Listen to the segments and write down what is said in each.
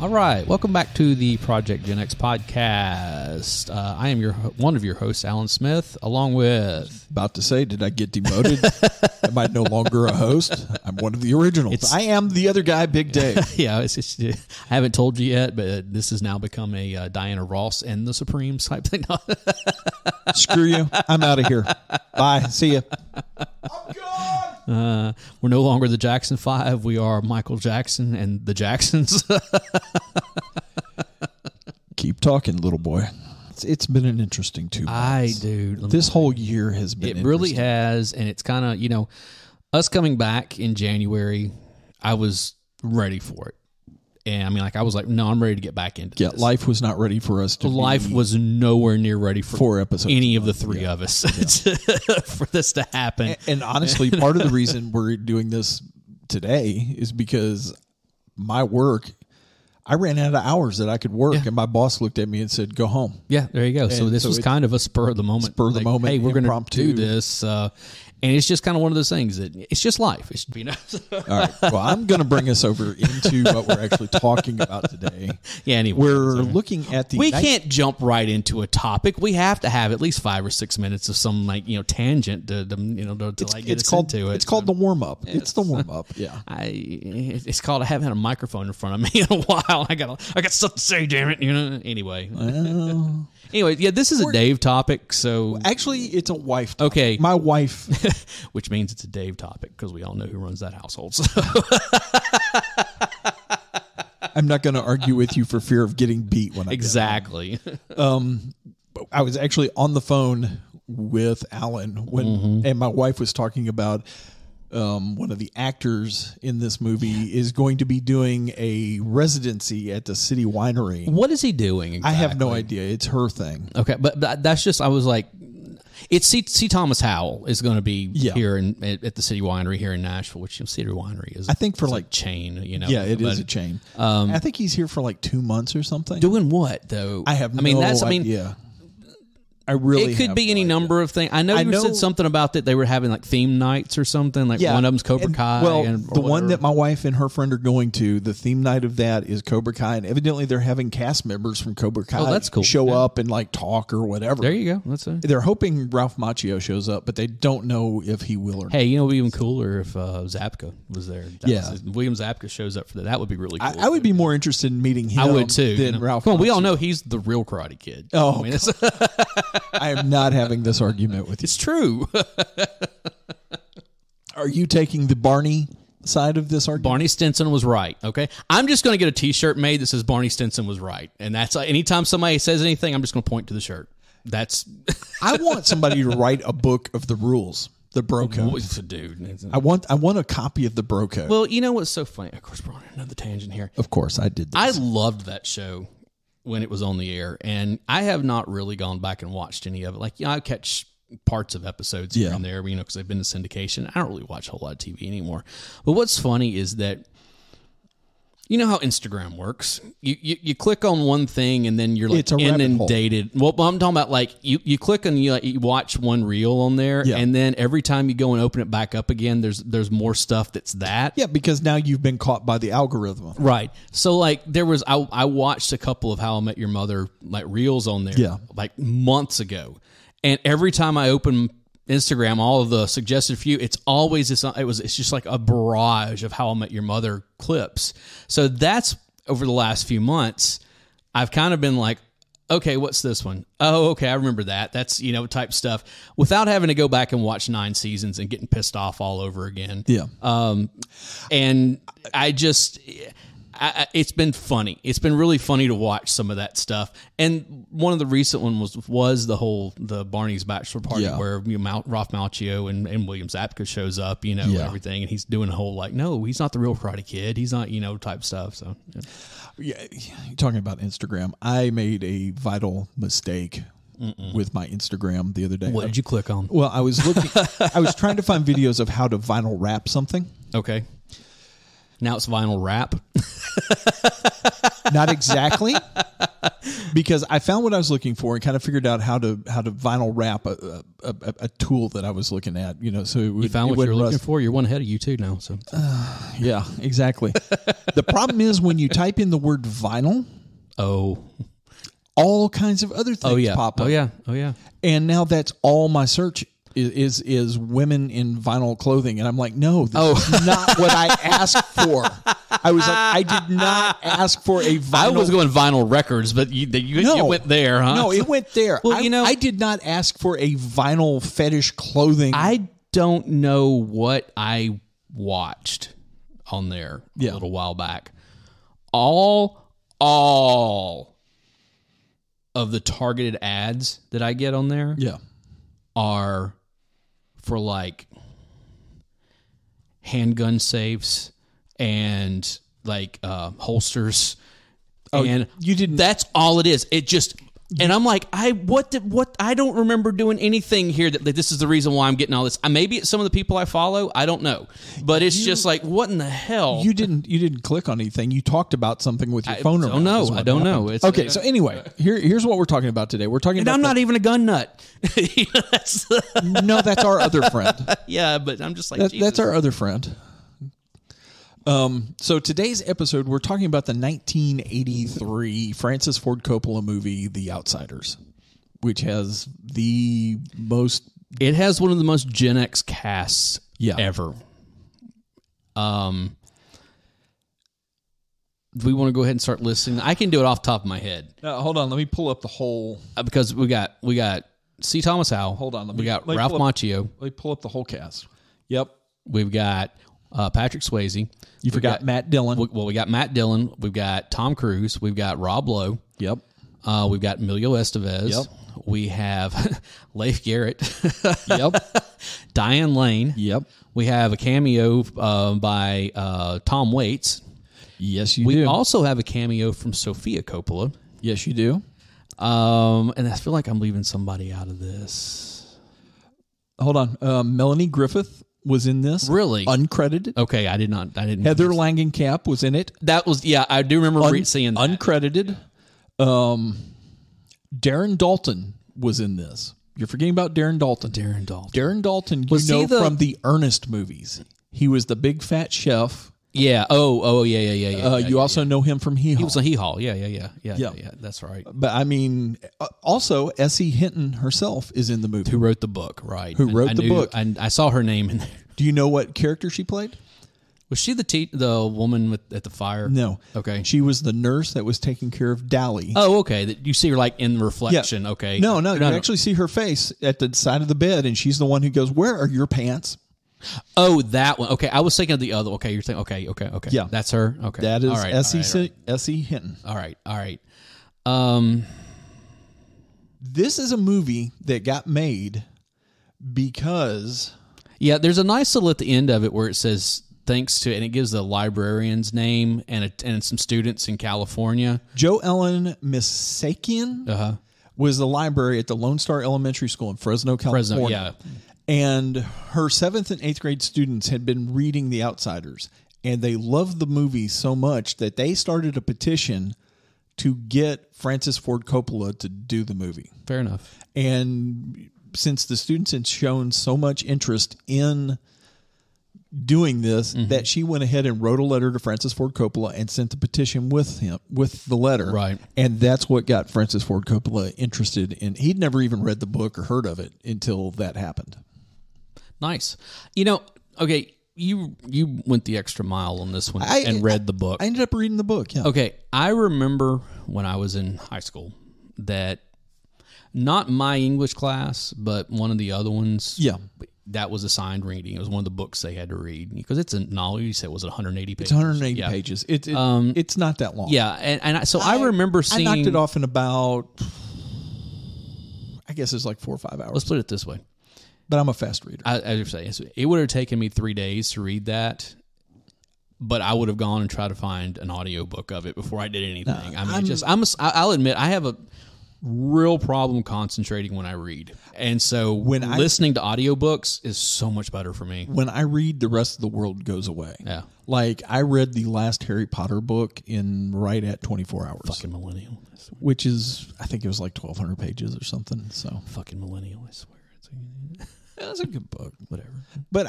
All right, welcome back to the Project Gen X podcast. I am one of your hosts, Alan Smith, along with... About to say, did I get demoted? Am I no longer a host? I'm one of the originals. I am the other guy, Big Dave. Yeah, I haven't told you yet, but this has now become a Diana Ross and the Supremes type thing. Screw you. I'm out of here. Bye. See ya. I'm gone. We're no longer the Jackson 5. We are Michael Jackson and the Jacksons. Keep talking, little boy. It's been an interesting 2 months. This whole year has been interesting. It really has, and it's kind of, us coming back in January, I was ready for it. And I mean, I was like, no, I'm ready to get back into this. Life was not ready for us to Life was nowhere near ready for 4 episodes any of the three of us for this to happen. And honestly, part of the reason we're doing this today is because my work, I ran out of hours that I could work, and my boss looked at me and said, go home. Yeah, there you go. So this was kind of a spur of the moment. Hey, we're going to do this. And it's just kind of one of those things that it's just life. All right. Well, I'm going to us over into what we're actually talking about today. Yeah, anyway. We're looking at the... We can't jump right into a topic. We have to have at least 5 or 6 minutes of some tangent to get us into it. It's called the warm-up. It's the warm-up, yeah. It's called I haven't had a microphone in front of me in a while. I got stuff to say, damn it. Anyway. Anyway, yeah, this is a Dave topic, so... Actually, it's a wife topic. Okay. My wife... Which means it's a Dave topic, because we all know who runs that household. So. I'm not going to argue with you for fear of getting beat when I Exactly. I was actually on the phone with Alan and my wife was talking about one of the actors in this movie is going to be doing a residency at the city winery. What is he doing exactly? I have no idea. It's her thing. Okay, but that's just, I was like, it's C. Thomas Howell is going to be here at the City Winery here in Nashville, which City Winery is. I think for like chain, Yeah, it is a chain. I think he's here for like 2 months or something. Doing what though? I have no idea. I really it could be any number of things. I know you said something about that they were having like theme nights or something. Like one of them's Cobra Kai. Well, the one that my wife and her friend are going to, the theme night of that is Cobra Kai, and evidently they're having cast members from Cobra Kai that's cool. show up and like talk or whatever. There you go. They're hoping Ralph Macchio shows up, but they don't know if he will or not. Hey, it would be even cooler if Zabka was there. William Zabka shows up for that. That would be really cool. I would be more interested in meeting him. I would too. Than Ralph. Come on, we all know he's the real Karate Kid. Oh, I am not having this argument with you. It's true. Are you taking the Barney side of this argument? Barney Stinson was right, okay? I'm just going to get a T-shirt made that says Barney Stinson was right. And that's anytime somebody says anything, I'm just going to point to the shirt. That's... I want somebody to write a book of the rules. The bro code. Dude. I want a copy of the bro code. Well, you know what's so funny? Of course, we're on another tangent here. Of course, I did this. I loved that show when it was on the air, and I have not really gone back and watched any of it. Like, I catch parts of episodes here and there, because they've been in syndication. I don't really watch a whole lot of TV anymore. But what's funny is that, you know how Instagram works. You click on one thing and then you're like inundated. Well, I'm talking about like you click and you watch one reel on there, and then every time you go and open it back up again, there's more stuff that's that. Yeah, because now you've been caught by the algorithm. Right. So like I watched a couple of How I Met Your Mother like reels on there like months ago, and every time I open Instagram, all of the suggested few, it's always it's just like a barrage of How I Met Your Mother clips. So that's over the last few months, I've kind of been like, okay, what's this one? Oh, okay, I remember that. That's, type stuff without having to go back and watch 9 seasons and getting pissed off all over again. Yeah. And I just... it's been funny. It's been really funny to watch some of that stuff. And one of the recent ones was the Barney's bachelor party where Ralph Macchio and William Zabka shows up, everything, and he's doing a whole like, no, he's not the real Karate Kid. He's not, type stuff. So yeah, you're talking about Instagram. I made a vital mistake with my Instagram the other day. What did you click on? Well, I was looking. I was trying to find videos of how to vinyl wrap something. Okay. Now it's vinyl wrap. Not exactly. because I found what I was looking for and kind of figured out how to vinyl wrap a tool that I was looking at. You know, so you found what you're looking for. You're one ahead of you too now. So yeah, exactly. The problem is when you type in the word vinyl, all kinds of other things pop up. Oh yeah. And now that's all my search is women in vinyl clothing, and I'm like, no, this is not what I asked for. I was like, I did not ask for a vinyl. I was going vinyl records, but you went there, huh? No, it went there. Well, I did not ask for a vinyl fetish clothing. I don't know what I watched on there a little while back. All of the targeted ads that I get on there are for like handgun safes and like holsters. And you didn't. That's all it is. It just. And I'm like, I don't remember doing anything here that this is the reason why I'm getting all this. Maybe it's some of the people I follow. I don't know. But it's just like, what in the hell? You didn't click on anything. You talked about something with your phone. I don't know. Okay, so anyway, here's what we're talking about today. We're talking about. I'm not even a gun nut. No, that's our other friend. Yeah, but I'm just like, that's our other friend. So today's episode, we're talking about the 1983 Francis Ford Coppola movie, The Outsiders, which has the most... It has one of the most Gen X casts ever. Do we want to go ahead and start listing? I can do it off the top of my head. Hold on, let me pull up the whole... Because we got C. Thomas Howell. Hold on. We got Ralph Macchio. Let me pull up the whole cast. Yep. We've got... Patrick Swayze. You forgot Matt Dillon. Well, we got Matt Dillon. We've got Tom Cruise. We've got Rob Lowe. Yep. We've got Emilio Estevez. Yep. We have Leif Garrett. Yep. Diane Lane. Yep. We have a cameo by Tom Waits. Yes, you do. We also have a cameo from Sofia Coppola. Yes, you do. And I feel like I'm leaving somebody out of this. Hold on. Melanie Griffith was in this. Really? Uncredited. Okay, I didn't. Heather Langenkamp was in it. That was, I do remember seeing that. Uncredited. Darren Dalton was in this. You're forgetting about Darren Dalton. Darren Dalton, from the Ernest movies. He was the big fat chef. Yeah. Oh, yeah. You also know him from Hee Haw. He was on Hee Haw. Yeah. That's right. But I mean, also S.E. Hinton herself is in the movie. Who wrote the book? Right. Who wrote the book? And I saw her name in there. Do you know what character she played? Was she the woman at the fire? No. Okay. She was the nurse that was taking care of Dally. Oh, okay. That you see her like in the reflection. Yeah. Okay. No. You actually see her face at the side of the bed, and she's the one who goes, "Where are your pants?" Oh, that one. Okay, I was thinking of the other. Okay, you're thinking. Okay. Yeah, that's her. Okay, that is right, S.E. Hinton. All right. This is a movie that got made because there's a nice little at the end of it where it says thanks to, and it gives the librarian's name and some students in California. Joe Ellen Misakian was the library at the Lone Star Elementary School in Fresno, California. And her 7th and 8th grade students had been reading The Outsiders, and they loved the movie so much that they started a petition to get Francis Ford Coppola to do the movie. Fair enough. And since the students had shown so much interest in doing this, that she went ahead and wrote a letter to Francis Ford Coppola and sent the petition with the letter. Right. And that's what got Francis Ford Coppola interested in. He'd never even read the book or heard of it until that happened. Nice. Okay, you went the extra mile on this one and read the book. I ended up reading the book, yeah. Okay, I remember when I was in high school that not my English class, but one of the other ones, that was assigned reading. It was one of the books they had to read because it's a novel. You said, was it 180 pages? It's 180 pages. It's not that long. Yeah, and I remember seeing... I knocked it off in about, I guess it's like 4 or 5 hours. Let's put it this way. But I'm a fast reader. I say it would have taken me 3 days to read that, but I would have gone and tried to find an audiobook of it before I did anything. I'll admit I have real problem concentrating when I read. And so listening to audiobooks is so much better for me. When I read, the rest of the world goes away. Yeah. Like, I read the last Harry Potter book in right at 24 hours. Fucking millennial. Which is, I think it was like 1,200 pages or something. So fucking millennial, I swear. That's a good book. Whatever. But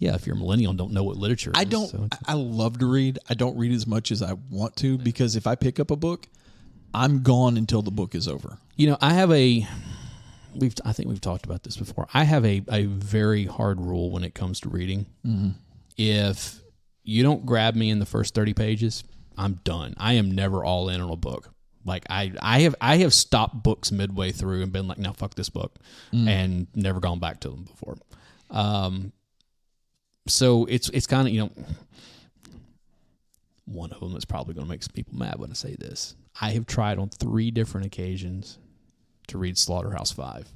if you're a millennial and don't know what literature is. I love to read. I don't read as much as I want to, because if I pick up a book, I'm gone until the book is over. You know, I have I think we've talked about this before. I have a very hard rule when it comes to reading. Mm-hmm. If you don't grab me in the first 30 pages, I'm done. I am never all in on a book. Like I have stopped books midway through and been like, no, fuck this book, and never gone back to them before. So it's kind of, you know, one of them is probably going to make some people mad when I say this. I have tried on 3 different occasions to read Slaughterhouse-5.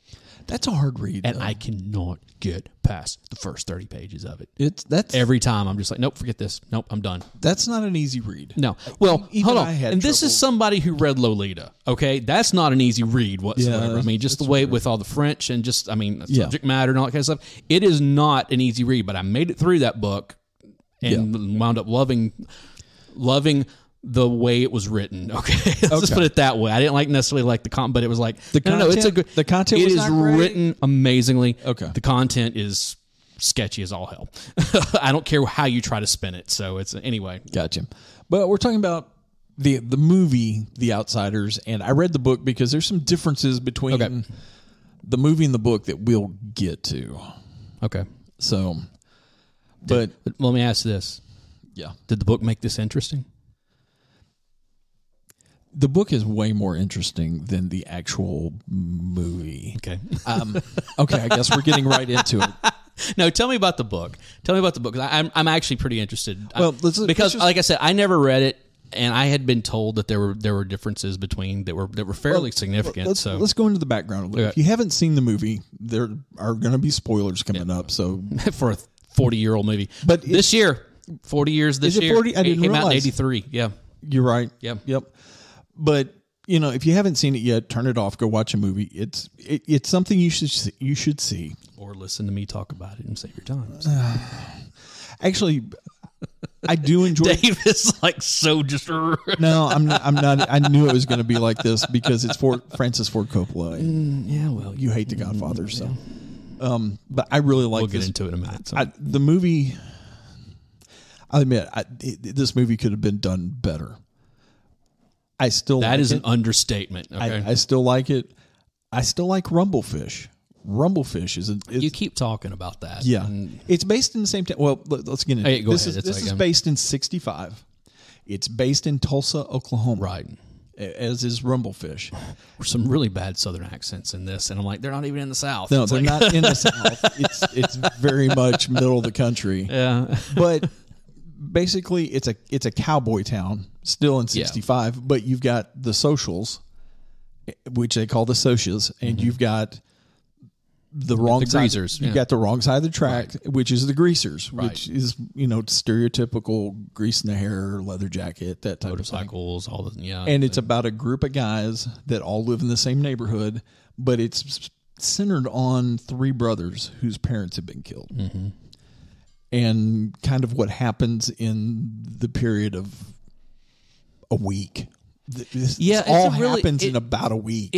That's a hard read, and though. I cannot get past the first 30 pages of it. That's every time I'm just like, nope, forget this. Nope, I'm done. That's not an easy read. No. Well, hold on. And this is somebody who read Lolita. Okay, that's not an easy read whatsoever. Yeah, I mean, just the way with all the French and just, I mean, subject matter and all that kind of stuff. It is not an easy read, but I made it through that book and wound up loving the way it was written. Okay, let's just put it that way. I didn't necessarily like the content, but it was like the content. It's a good. The content it was is not great. Written amazingly. Okay, the content is sketchy as all hell. I don't care how you try to spin it. So it's anyway. Gotcha. But we're talking about the movie, The Outsiders, and I read the book because there's some differences between the movie and the book that we'll get to. Okay. So, but let me ask this. Yeah. Did the book make this interesting? The book is way more interesting than the actual movie. Okay. Okay, I guess we're getting right into it. No, tell me about the book. Tell me about the book. I'm actually pretty interested. Well, because like I said, I never read it, and I had been told that there were differences between that were fairly significant. Let's go into the background a little. If you haven't seen the movie, there are going to be spoilers coming up. So for a 40-year-old movie, but this year, 40 years this year, 40? I didn't it came realize. out in '83. Yeah, you're right. Yeah. Yep. But you know, if you haven't seen it yet, turn it off. Go watch a movie. It's something you should see, or listen to me talk about it and save your time. Actually, I do enjoy. Dave is like so just. No, I'm not. I knew it was going to be like this because it's Francis Ford Coppola. Yeah, well, you hate The Godfather, so. But I really like. We'll get into it in a minute. So. The movie. I'll admit, this movie could have been done better. I still that like is it. an understatement. Okay? I still like it. I still like Rumblefish. Rumblefish is you keep talking about that. Yeah, it's based in the same time. Well, let's get into it. This is based in '65. It's based in Tulsa, Oklahoma. Right. As is Rumblefish. Some really bad Southern accents in this, and I'm like, they're not even in the South. No, they're not in the South. It's very much middle of the country. Yeah, but basically, it's a cowboy town still in '65. But you've got the socials, which they call the socias, and you've got the wrong side. Greasers. You've got the wrong side of the track, which is the greasers, Right. which is stereotypical grease in the hair, leather jacket, that type motorcycles, of all the And it's about a group of guys that all live in the same neighborhood, but it's centered on 3 brothers whose parents have been killed. Mm-hmm. And kind of what happens in the period of a week. This all happens in about a week.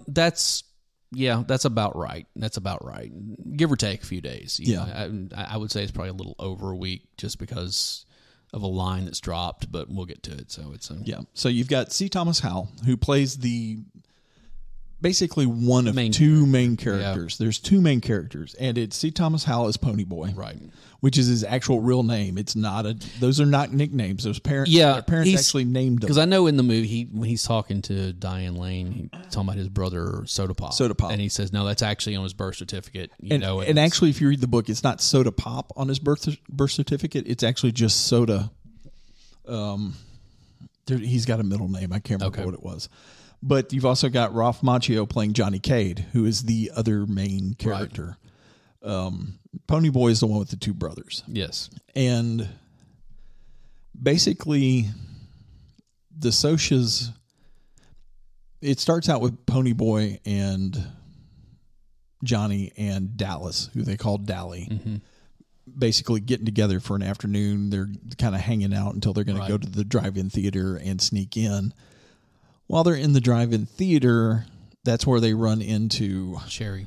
That's about right. That's about right. Give or take a few days. You know, I would say it's probably a little over a week just because of a line that's dropped, but we'll get to it. So it's So you've got C. Thomas Howell, who plays basically one of 2 main characters. Yeah. There's 2 main characters, and it's C. Thomas Howell as Ponyboy, right? Which is his actual real name. It's not those are not nicknames. Those parents, their parents actually named him. Because I know in the movie when he's talking to Diane Lane, he's talking about his brother Soda Pop, and he says, "No, that's actually on his birth certificate." And actually, if you read the book, it's not Soda Pop on his birth certificate. It's actually just Soda. He's got a middle name. I can't remember what it was. But you've also got Ralph Macchio playing Johnny Cade, who is the other main character. Right. Ponyboy is the one with the 2 brothers. Yes. And basically, the socias, it starts out with Ponyboy and Johnny and Dallas, who they call Dally, basically getting together for an afternoon. They're kind of hanging out until they're going to go to the drive-in theater and sneak in. While they're in the drive-in theater, that's where they run into Cherry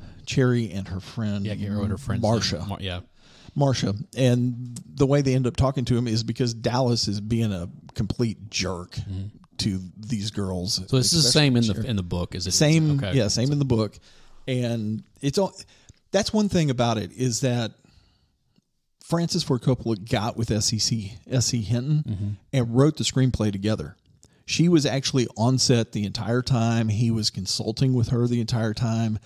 and her friend, Marsha. Marsha. And the way they end up talking to him is because Dallas is being a complete jerk to these girls. So this is the same in the book, is it? Same, okay. Yeah, same in the book. And it's all. That's one thing about it is that Francis Ford Coppola got with S.E. Hinton and wrote the screenplay together. She was actually on set the entire time. He was consulting with her the entire time.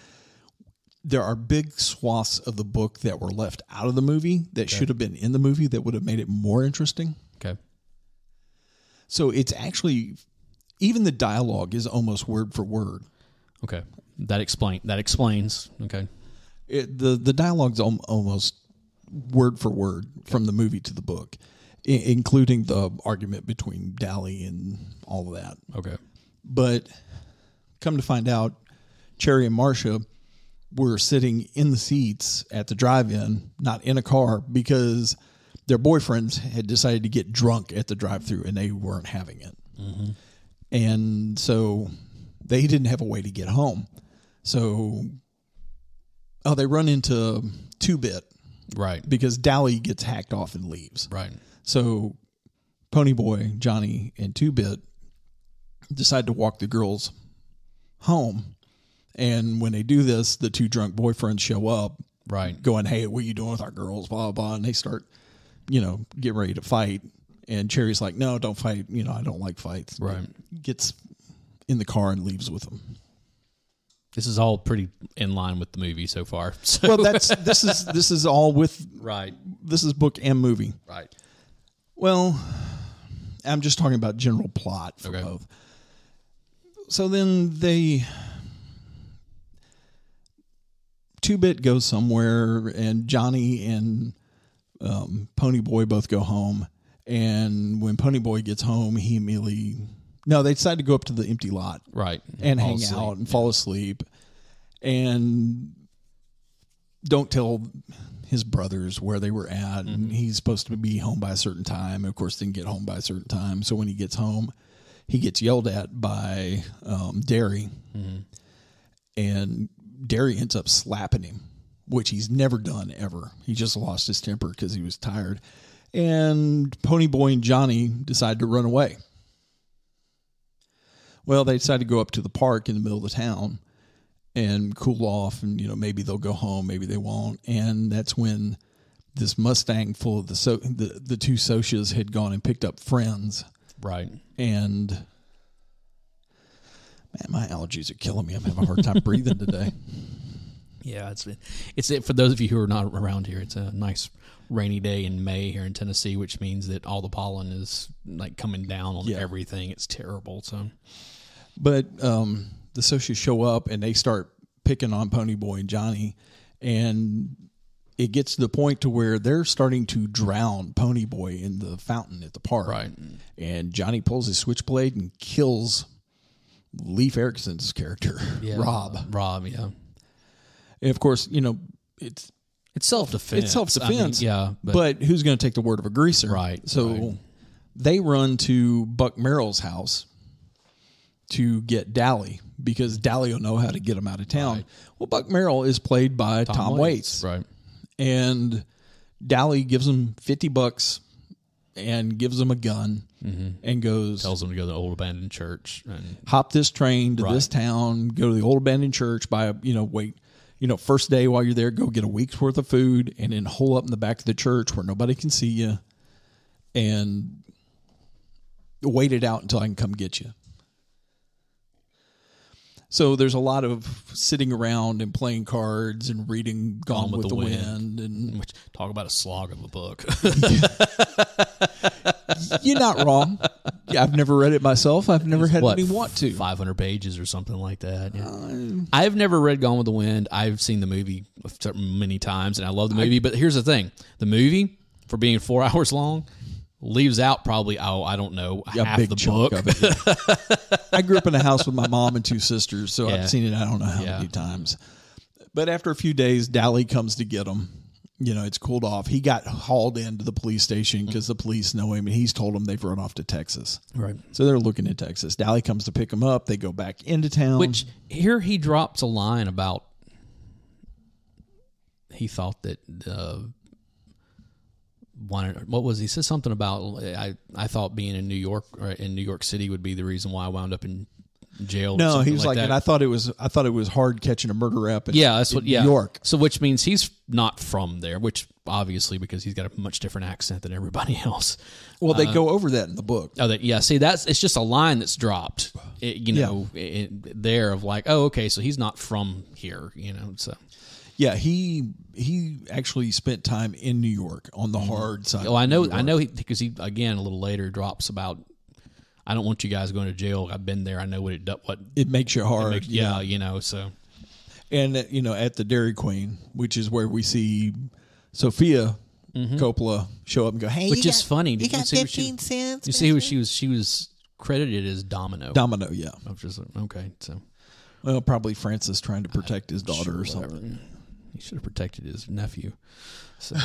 There are big swaths of the book that were left out of the movie that should have been in the movie that would have made it more interesting. Okay. So it's actually, even the dialogue is almost word for word. Okay. That explains. Okay. The dialogue's almost word for word from the movie to the book, including the argument between Dally and all of that. Okay. But come to find out, Cherry and Marsha were sitting in the seats at the drive-in, not in a car, because their boyfriends had decided to get drunk at the drive-thru and they weren't having it. And so they didn't have a way to get home. So, they run into 2-Bit. Right. Because Dally gets hacked off and leaves. Right. So Ponyboy, Johnny, and 2-Bit decide to walk the girls home. And when they do this, the 2 drunk boyfriends show up. Right. Going, hey, what are you doing with our girls? Blah, blah, blah. And they start, get ready to fight. And Cherry's like, no, don't fight. I don't like fights. Right. Gets in the car and leaves with them. This is all pretty in line with the movie so far. So. Well, this is all with right. This is book and movie. Right. Well, I'm just talking about general plot for both. So then 2-Bit goes somewhere, and Johnny and Ponyboy both go home. And when Ponyboy gets home, he immediately... No, they decide to go up to the empty lot. Right. And hang out and fall asleep. And don't tell his brothers where they were at. And he's supposed to be home by a certain time. And of course, didn't get home by a certain time. So when he gets home, he gets yelled at by Derry. And Derry ends up slapping him, which he's never done ever. He just lost his temper because he was tired. And Ponyboy and Johnny decide to run away. Well, they decide to go up to the park in the middle of the town and cool off, and maybe they'll go home, maybe they won't. And that's when this Mustang full of the 2 Socias had gone and picked up friends. Right. And man, my allergies are killing me. I'm having a hard time breathing today. Yeah, it's for those of you who are not around here. It's a nice rainy day in May here in Tennessee, which means that all the pollen is like coming down on everything. It's terrible. So. But the Socias show up and they start picking on Ponyboy and Johnny, and it gets to the point to where they're starting to drown Ponyboy in the fountain at the park. Right. And Johnny pulls his switchblade and kills Leif Erikson's character, Rob. Rob, yeah. And of course, it's self-defense. It's self-defense. I mean, yeah. But who's going to take the word of a greaser? Right. So they run to Buck Merrill's house to get Dally, because Dally will know how to get him out of town. Right. Well, Buck Merrill is played by Tom Waits. Right. And Dally gives him $50 and gives him a gun and tells him to go to the old abandoned church and hop this train to this town, go to the old abandoned church, first day while you're there, go get a week's worth of food, and then hole up in the back of the church where nobody can see you and wait it out until I can come get you. So there's a lot of sitting around and playing cards and reading Gone with the Wind. And which, talk about a slog of a book. You're not wrong. I've never read it myself. I've never had any want to. 500 pages or something like that. Yeah. I've never read Gone with the Wind. I've seen the movie many times, and I love the movie. But here's the thing. The movie, for being 4 hours long, leaves out probably, I don't know, half big the chunk book. of it. Yeah. I grew up in a house with my mom and 2 sisters, so Yeah. I've seen it I don't know how many times. But after a few days, Dally comes to get him. It's cooled off. He got hauled into the police station because the police know him, and he's told them they've run off to Texas. Right. So they're looking at Texas. Dally comes to pick him up. They go back into town. Which, here he drops a line about he thought that what was he said something about I thought being in New York or in New York City would be the reason why I wound up in jail. No, he was like that. and I thought it was hard catching a murder rap in, that's what New York. So which means he's not from there, which obviously because he's got a much different accent than everybody else. Well, they go over that in the book. Oh, see, it's just a line that's dropped, there of like, oh, okay, so he's not from here, so. Yeah, he actually spent time in New York on the hard side. Oh, I know, because he again a little later drops about, I don't want you guys going to jail. I've been there. I know what it makes you hard. So. And at the Dairy Queen, which is where we see Sophia Coppola show up and go, "Hey, which is funny. You got 15 cents." You see who she was credited as Domino. Domino, yeah. I was just like, okay, so. Well, probably Francis trying to protect his daughter or something. He should have protected his nephew. So.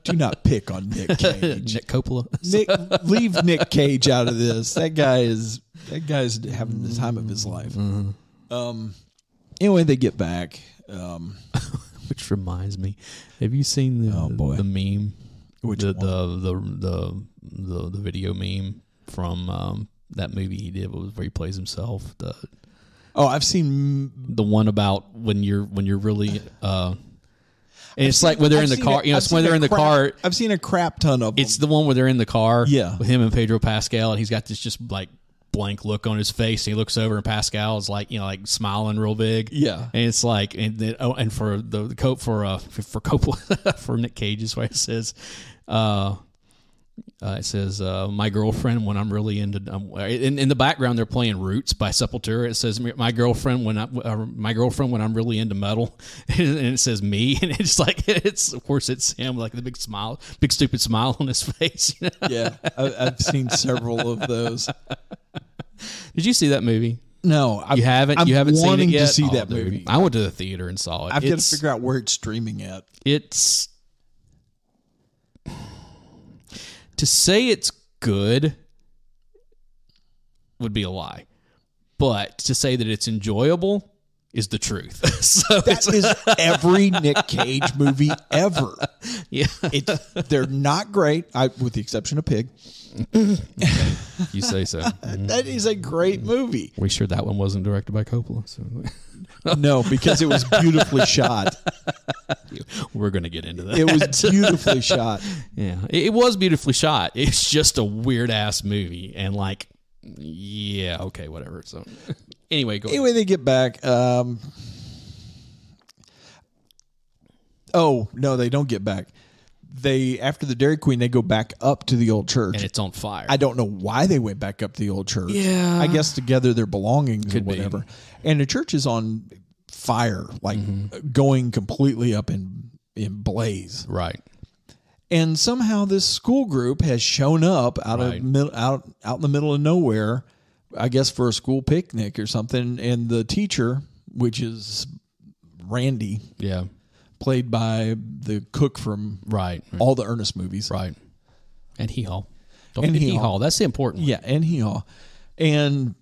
Do not pick on Nick Cage. Nick Coppola. Leave Nick Cage out of this. That guy's having the time of his life. Mm-hmm. Anyway, they get back. Which reminds me, have you seen the meme? Which the video meme from that movie he did where he plays himself. I've seen the one about when you're really. And it's like when they're in the car. It's when they're in the car. I've seen a crap ton of them. It's the one where they're in the car. Yeah. With him and Pedro Pascal, and he's got this just like blank look on his face. And he looks over, and Pascal is like like smiling real big. Yeah. And it's like, and for the coat for Coppola for Nick Cage is what it says. It says, "My girlfriend when I'm really into." In the background, they're playing "Roots" by Sepultura. It says, "My girlfriend when I'm really into metal," and it says "me," and it's like of course it's him, like the big smile, big stupid smile on his face. Yeah, I've seen several of those. Did you see that movie? No, you haven't. I'm You haven't seen it yet. to see that movie. I went to the theater and saw it. I've got to figure out where it's streaming at. It's. To say it's good would be a lie, but to say that it's enjoyable is the truth. So that is every Nick Cage movie ever. Yeah, they're not great, with the exception of Pig. Okay, you say so. That is a great movie. We sure that one wasn't directed by Coppola? So. No, because it was beautifully shot. We're going to get into that. It was beautifully shot. Yeah, it was beautifully shot. It's just a weird ass movie, and like, yeah, okay, whatever. So, anyway, go. Anyway, they get back. Oh no, they don't get back. After the Dairy Queen, they go back up to the old church, and it's on fire. I don't know why they went back up to the old church. Yeah, I guess to gather their belongings Could or whatever. be. And the church is on fire, like going completely up in blaze. Right. And somehow this school group has shown up out in the middle of nowhere, I guess for a school picnic or something. And the teacher, which is Randy, Yeah. played by the cook from all the Ernest movies. Right. And Hee Haw. Don't forget Hee Haw. That's the important one. Yeah, and Hee Haw. And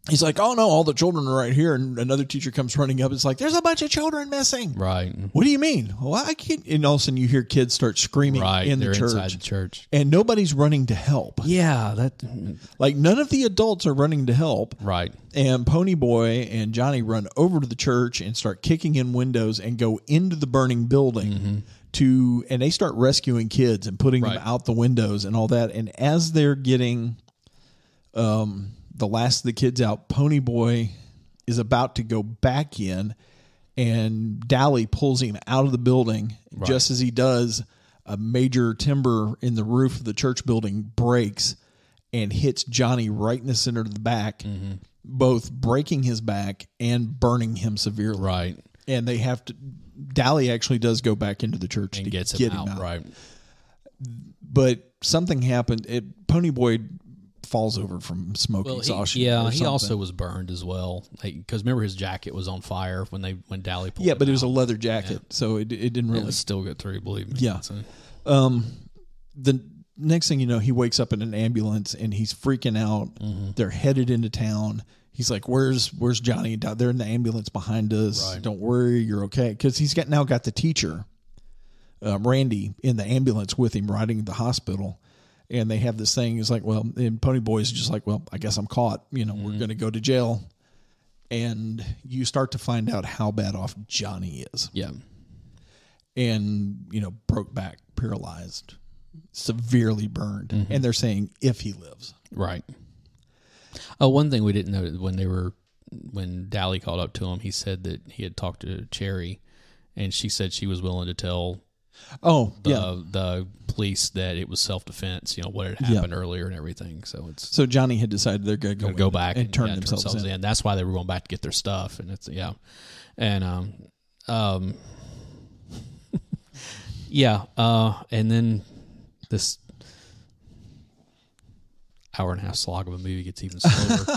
he's like, "Oh no, all the children are right here." And another teacher comes running up. It's like, "There's a bunch of children missing." Right. What do you mean? Well, I can't. And all of a sudden, you hear kids start screaming in the church. Inside the church. And nobody's running to help. Yeah, Like none of the adults are running to help. Right. And Ponyboy and Johnny run over to the church and start kicking in windows and go into the burning building and they start rescuing kids and putting them out the windows and all that. And as they're getting the last of the kids out, Ponyboy is about to go back in, and Dally pulls him out of the building. Right. Just as he does, a major timber in the roof of the church building breaks and hits Johnny right in the center of the back, both breaking his back and burning him severely. Right. And they have to. Dally actually does go back into the church and to gets get him out. Right. But something happened. Ponyboy falls over from smoke exhaustion. He also was burned as well. Because remember, his jacket was on fire when Dally pulled it but it out. was a leather jacket, so it didn't really still get through. Believe me. Yeah. So. The next thing you know, he wakes up in an ambulance and he's freaking out. Mm-hmm. They're headed into town. He's like, "Where's Johnny?" They're in the ambulance behind us. Right. Don't worry, you're okay. Because he's now got the teacher, Randy, in the ambulance with him, riding to the hospital. And they have this thing. He's like, well, and Ponyboy's just like, well, I guess I'm caught. We're going to go to jail. And you start to find out how bad off Johnny is. Yeah. And, broke back, paralyzed, severely burned. Mm-hmm. And they're saying if he lives. Right. Oh, one thing we didn't know when Dally called up to him, he said that he had talked to Cherry, and she said she was willing to tell the police that it was self-defense, what had happened earlier and everything. So Johnny had decided they're going to go back and turn themselves in. That's why they were going back to get their stuff. And and then this hour and a half slog of a movie gets even slower.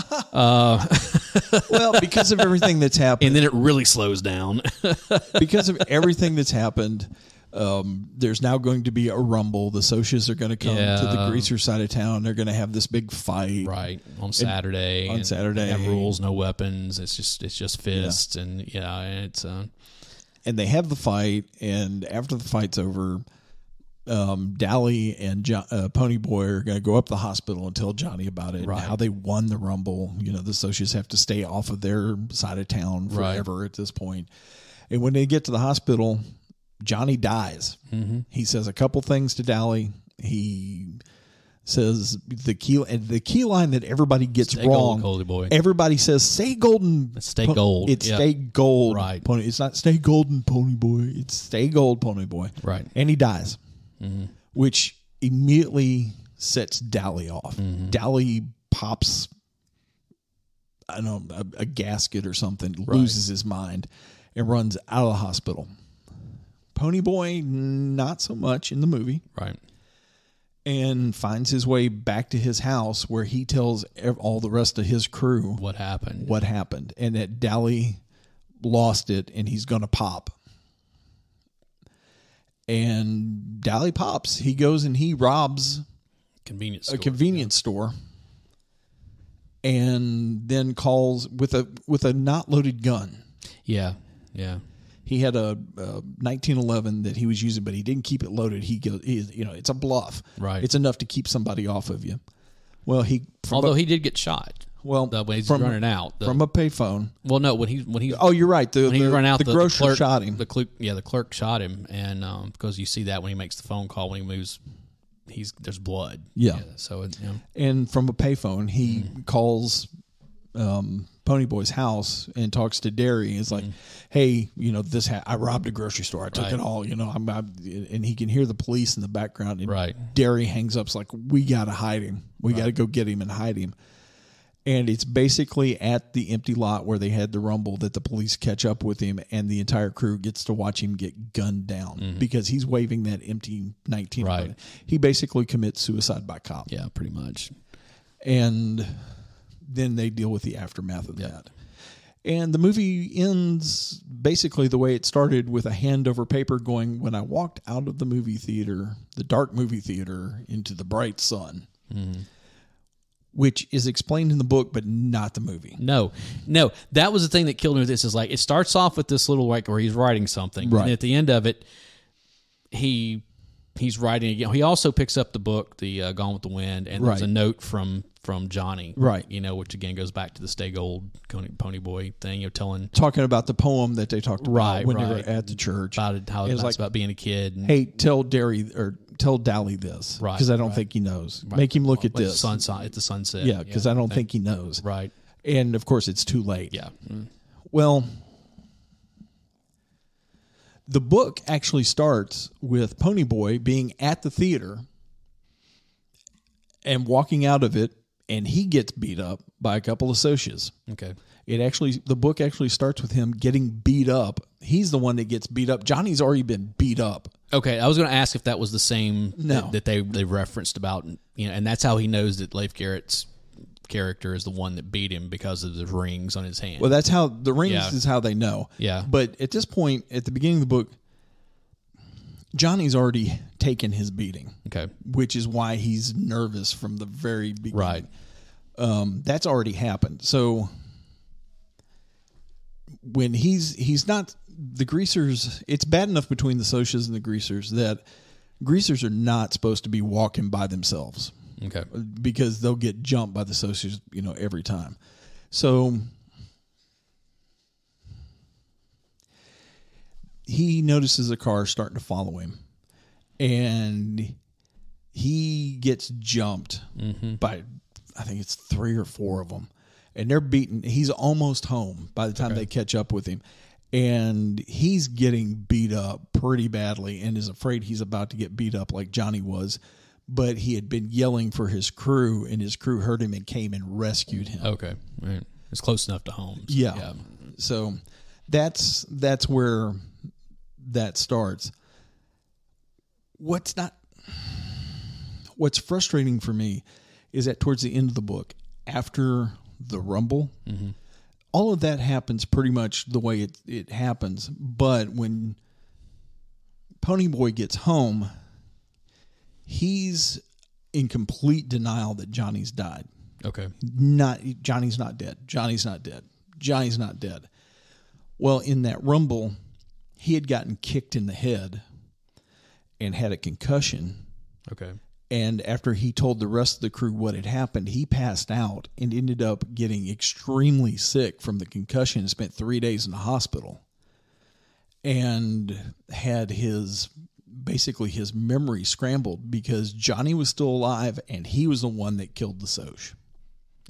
Well, because of everything that's happened. And then it really slows down. Because of everything that's happened, there's now going to be a rumble. The Socias are going to come to the Greaser side of town. They're going to have this big fight. Right. On Saturday. Saturday. They have rules, no weapons. It's just fists. Yeah. And it's... And they have the fight, and after the fight's over... Dally and Ponyboy are going to go up to the hospital and tell Johnny about it, and how they won the rumble. The Socias have to stay off of their side of town forever at this point. And when they get to the hospital, Johnny dies. Mm-hmm. He says a couple things to Dally. He says the key line that everybody gets wrong. Gold, boy. Everybody says, "Stay golden." Stay gold. It's stay gold. Right. Pony. It's not stay golden, Ponyboy. It's stay gold, Ponyboy. Right. And he dies. Mm-hmm. Which immediately sets Dally off. Mm-hmm. Dally pops, I don't know, a gasket or something, loses his mind, and runs out of the hospital. Ponyboy, not so much in the movie. Right. And finds his way back to his house where he tells all the rest of his crew what happened. And that Dally lost it and he's going to pop. And Dally pops. He goes and he robs a convenience store, and then calls with a not loaded gun. Yeah. He had a 1911 that he was using, but he didn't keep it loaded. It's a bluff. Right. It's enough to keep somebody off of you. Well, he did get shot. Well, when he's running out from a payphone. Well, no, when he. Oh, you're right. When he ran out, the grocer clerk shot him. The clerk shot him, and because you see that when he makes the phone call, when he moves, there's blood. Yeah. So and from a payphone, he calls Ponyboy's house and talks to Derry. He's like, "Hey, I robbed a grocery store. I took it all. And he can hear the police in the background. And Derry hangs up. It's like, we got to hide him. We got to go get him and hide him. And it's basically at the empty lot where they had the rumble that the police catch up with him, and the entire crew gets to watch him get gunned down because he's waving that empty 19. Right. He basically commits suicide by cop. Yeah, pretty much. And then they deal with the aftermath of that. And the movie ends basically the way it started, with a hand over paper going, "When I walked out of the movie theater, the dark movie theater, into the bright sun." Mm-hmm. Which is explained in the book, but not the movie. No. That was the thing that killed me with this. Is like, it starts off with this little, where he's writing something. Right. And at the end of it, he's writing again. He also picks up the book, the Gone with the Wind, and there's a note from Johnny. Right. Which again goes back to the Stay Gold Ponyboy thing. Talking about the poem that they talked about when they were at the church. About how it's like, about being a kid. And, hey, tell Dally this. Right. Because I don't think he knows. Right. Make him look at this. At the sunset. Yeah, because I don't think he knows. Right. And, of course, it's too late. Yeah. Well, the book actually starts with Ponyboy being at the theater and walking out of it, and he gets beat up by a couple of socias. Okay. The book actually starts with him getting beat up. He's the one that gets beat up. Johnny's already been beat up. Okay, I was going to ask if that was the same No. that they referenced about, and that's how he knows that Leif Garrett's character is the one that beat him because of the rings on his hand. Well, that's how the rings is how they know. Yeah. But at this point, at the beginning of the book, Johnny's already taken his beating. Okay. Which is why he's nervous from the very beginning. Right. That's already happened. So when he's not the greasers, it's bad enough between the socias and the greasers that greasers are not supposed to be walking by themselves. Okay. Because they'll get jumped by the socias, every time. So he notices a car starting to follow him, and he gets jumped by, I think it's 3 or 4 of them. And they're beaten. He's almost home by the time they catch up with him. And he's getting beat up pretty badly and is afraid he's about to get beat up like Johnny was. But he had been yelling for his crew, and his crew heard him and came and rescued him. Okay. Right. It's close enough to home. So, yeah. So that's where that starts. What's frustrating for me is that towards the end of the book, after the rumble, all of that happens pretty much the way it happens. But when Ponyboy gets home, he's in complete denial that Johnny's died. Okay. Johnny's not dead. Johnny's not dead. Johnny's not dead. Well, in that rumble, he had gotten kicked in the head and had a concussion. Okay. And after he told the rest of the crew what had happened, he passed out and ended up getting extremely sick from the concussion and spent 3 days in the hospital. And had his memory scrambled because Johnny was still alive and he was the one that killed the Soch.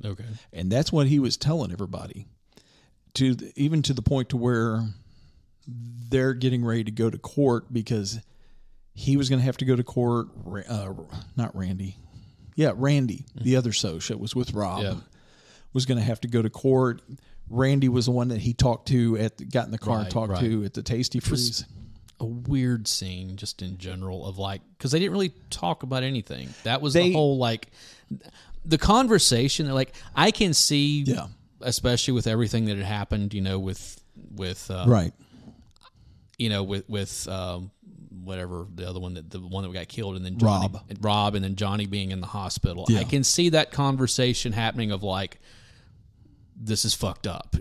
Okay. And that's what he was telling everybody. Even to the point to where they're getting ready to go to court because he was going to have to go to court. Not Randy. Yeah, Randy, the other Soch that was with Rob, was going to have to go to court. Randy was the one that he talked to got in the car and talked to at the Tasty Freeze. A weird scene just in general of because they didn't really talk about anything. That was the whole the conversation. I can see, especially with everything that had happened, with right, with whatever the other one the one that got killed, and then Rob, and then Johnny being in the hospital. Yeah. I can see that conversation happening of this is fucked up,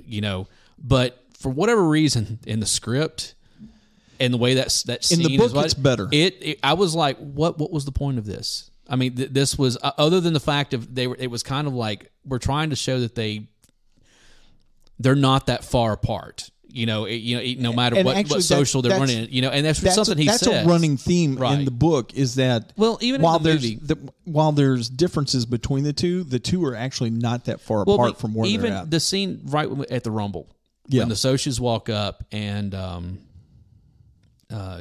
But for whatever reason in the script. And the way that scene in the book, is, it's better. I was like, what was the point of this? I mean, this was other than the fact of it was kind of like we're trying to show that they're not that far apart. No matter what social they're running. And that's something he said. That's a running theme in the book is that even while in the movie, while there's differences between the two are actually not that far apart from where they're at. Even the scene right at the Rumble when the Sochas walk up and.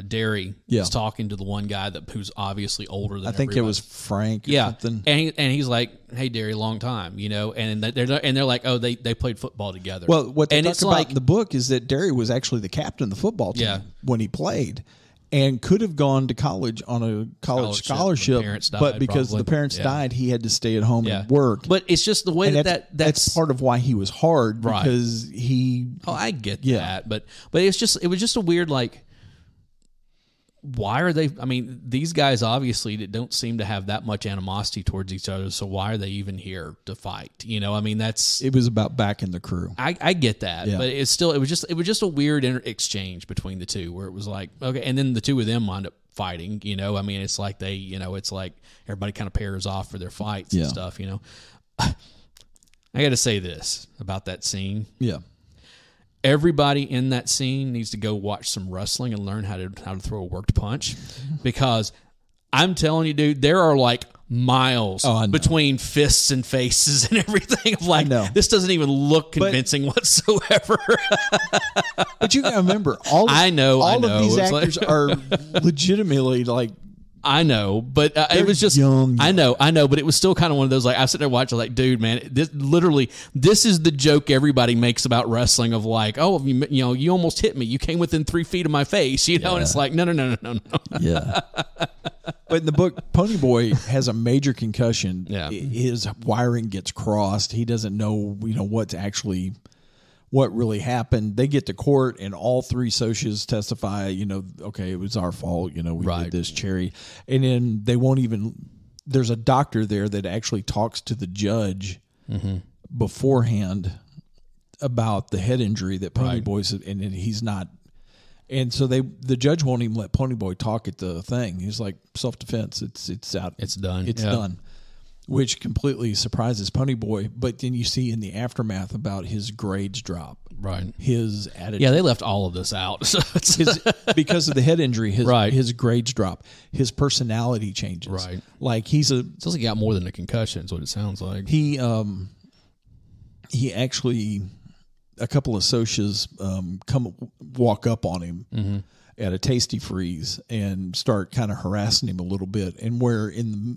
Derry is talking to the one guy who's obviously older than I think everybody. It was Frank or something. And he's like, hey, Derry, long time, and they're like, oh, they played football together. Well, what they talk about in the book is that Derry was actually the captain of the football team when he played and could have gone to college on a college scholarship, but because the parents died, he had to stay at home and work. But it's just the way that's part of why he was hard because he... Oh, I get that, but it was just a weird why are they? I mean, these guys obviously don't seem to have that much animosity towards each other. So why are they even here to fight? I mean, it was about backing the crew. I get that, but it was just a weird exchange between the two where it was like, okay, and then the two of them wind up fighting. I mean, it's like it's like everybody kind of pairs off for their fights and stuff. I got to say this about that scene. Yeah. Everybody in that scene needs to go watch some wrestling and learn how to throw a worked punch, because I'm telling you, dude, there are miles between fists and faces and everything. This doesn't even look convincing whatsoever. But you got to remember, all of these actors are legitimately I know, but it was just young. I know, but it was still kind of one of those, like, I was sitting there watching, like, dude, man, this is the joke everybody makes about wrestling of, like, oh, you almost hit me, you came within 3 feet of my face, and it's like, no. Yeah. But in the book, Ponyboy has a major concussion. Yeah. His wiring gets crossed. He doesn't know, what really happened. They get to court, and all 3 socias testify, okay, it was our fault, we did this, Cherry. And then they won't even, there's a doctor there that actually talks to the judge beforehand about the head injury that Ponyboy's, and he's not. And so the judge won't even let Ponyboy talk at the thing. He's like, self-defense, it's out. It's done. It's done. Which completely surprises Ponyboy. But then you see in the aftermath about his grades drop. Right. His attitude. Yeah, they left all of this out. Because of the head injury, his grades drop. His personality changes. Right. Like it sounds like he got more than a concussion is what it sounds like. He actually, a couple of socias come walk up on him at a Tasty Freeze and start kind of harassing him a little bit. And where in the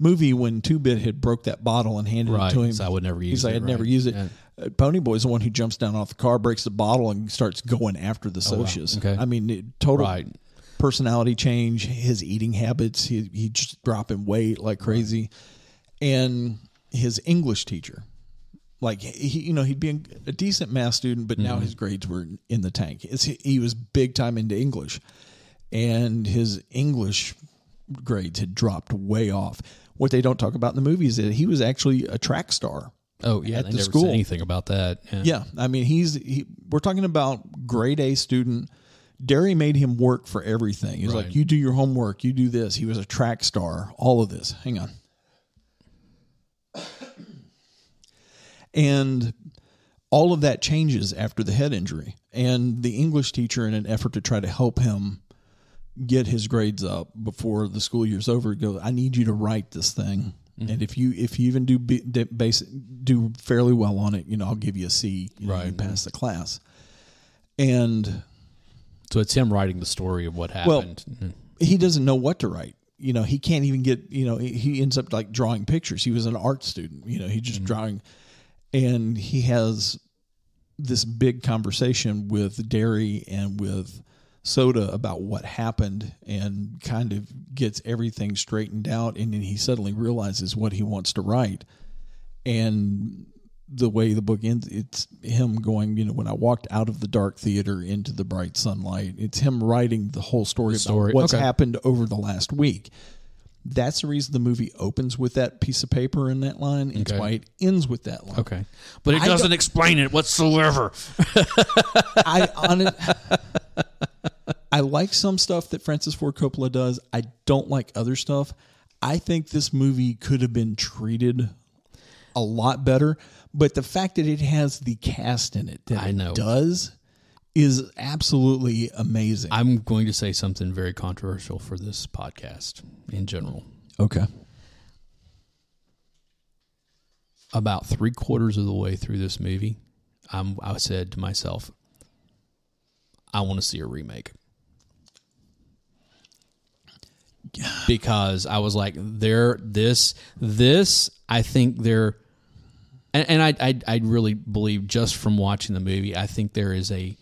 movie, when 2-Bit had broke that bottle and handed it to him, so I would never use he's like, I'd never use it. Yeah. Ponyboy's the one who jumps down off the car, breaks the bottle, and starts going after the socias. Wow. Okay. I mean, total personality change, his eating habits, he just dropping weight like crazy. And his English teacher, like he'd be a decent math student, but now his grades were in the tank. He was big time into English, and his English grades had dropped way off. What they don't talk about in the movie is that he was actually a track star. Oh yeah, at they the never school. said anything about that. Yeah, I mean we're talking about grade A student. Derry made him work for everything. He was like, you do your homework, you do this. He was a track star, all of this. Hang on. And all of that changes after the head injury. And the English teacher, in an effort to try to help him get his grades up before the school year's over, goes, I need you to write this thing. And if you even do fairly well on it, I'll give you a C. You pass the class. And so it's him writing the story of what happened. Well, he doesn't know what to write. He can't even get. He ends up like drawing pictures. He was an art student. He just drawing, and he has this big conversation with Derry and with Soda about what happened, and kind of gets everything straightened out, and then he suddenly realizes what he wants to write. And the way the book ends, it's him going, when I walked out of the dark theater into the bright sunlight. It's him writing the whole story about what's happened over the last week. That's the reason the movie opens with that piece of paper in that line. It's why it ends with that line. Okay. But it doesn't explain it whatsoever. I like some stuff that Francis Ford Coppola does. I don't like other stuff. I think this movie could have been treated a lot better, but the fact that it has the cast in it that it does is absolutely amazing. I'm going to say something very controversial for this podcast in general. Okay. About 3/4 of the way through this movie, I said to myself, I want to see a remake. Because I was like, I think they're, and I really believe, just from watching the movie, I think there is a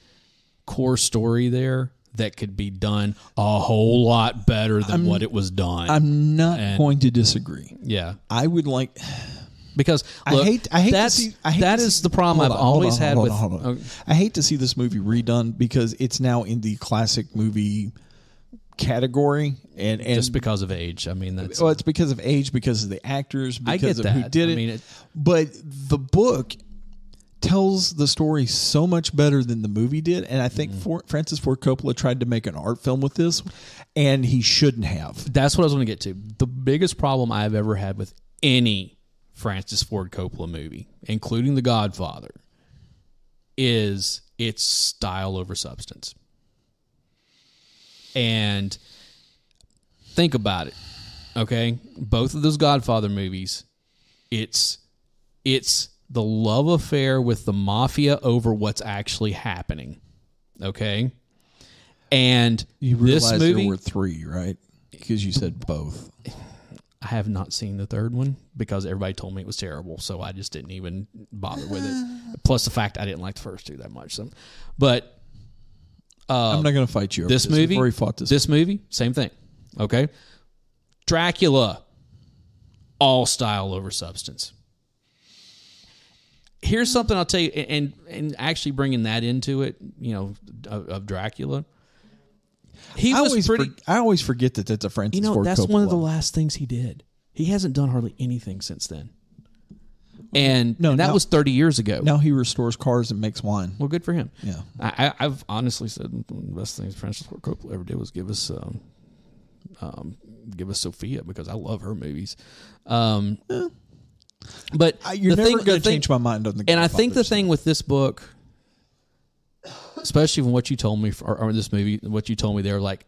core story there that could be done a whole lot better than what it was done. I'm not going to disagree. Yeah. I would like, because look, that is the problem I've always had with. I hate to see this movie redone because it's now in the classic movie category, and just because of age. I mean, that's it's because of age, because of the actors, because of who did it. I mean, but the book tells the story so much better than the movie did, and I think Francis Ford Coppola tried to make an art film with this, and he shouldn't have. That's what I was going to get to. The biggest problem I've ever had with any Francis Ford Coppola movie, including The Godfather, is its style over substance. And think about it, okay? Both of those Godfather movies, it's the love affair with the mafia over what's actually happening, okay? And you realize this movie, there were 3, right? Because you said both. I have not seen the third one because everybody told me it was terrible, so I just didn't even bother with it. Plus the fact I didn't like the first two that much. So, but I'm not going to fight you over this movie. We've already fought this movie, same thing. Okay, Dracula, all style over substance. Here's something I'll tell you, and actually bringing that into it, of Dracula. I always forget that that's a Francis Ford that's Coppola. one of the last things he did. He hasn't done hardly anything since then. And that was 30 years ago. Now he restores cars and makes wine. Well, good for him. Yeah, I've honestly said one of the best things Francis Ford Coppola ever did was give us Sophia, because I love her movies. But you're never going to change my mind on the. And I think the thing with this book, especially from what you told me, or this movie, what you told me there, like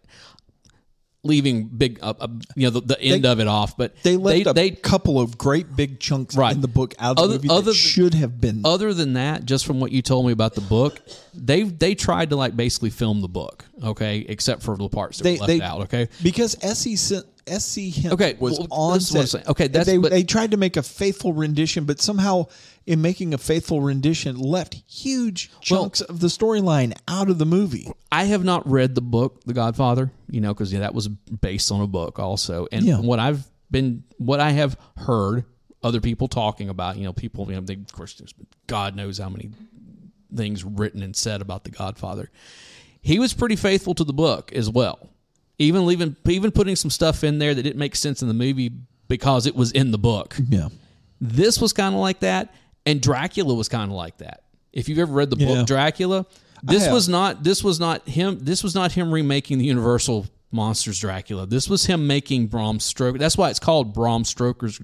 leaving big, the end of it off, but they left a couple of great big chunks in the book out of the movie that should have been. Other than that, just from what you told me about the book, they tried to like basically film the book, okay, except for the parts that were left out, okay, because S.C. Hemp was on this is what I'm set. saying. Okay, they tried to make a faithful rendition, but somehow in making a faithful rendition left huge chunks of the storyline out of the movie. I have not read the book, The Godfather, because that was based on a book also. And what I have heard other people talking about, people, they, of course, there's God knows how many things written and said about The Godfather. He was pretty faithful to the book as well. Even putting some stuff in there that didn't make sense in the movie because it was in the book. Yeah. This was kind of like that, and Dracula was kind of like that. If you've ever read the book Dracula, this was not him remaking the Universal Monsters Dracula. This was him making Bram Stoker. That's why it's called Bram Stoker's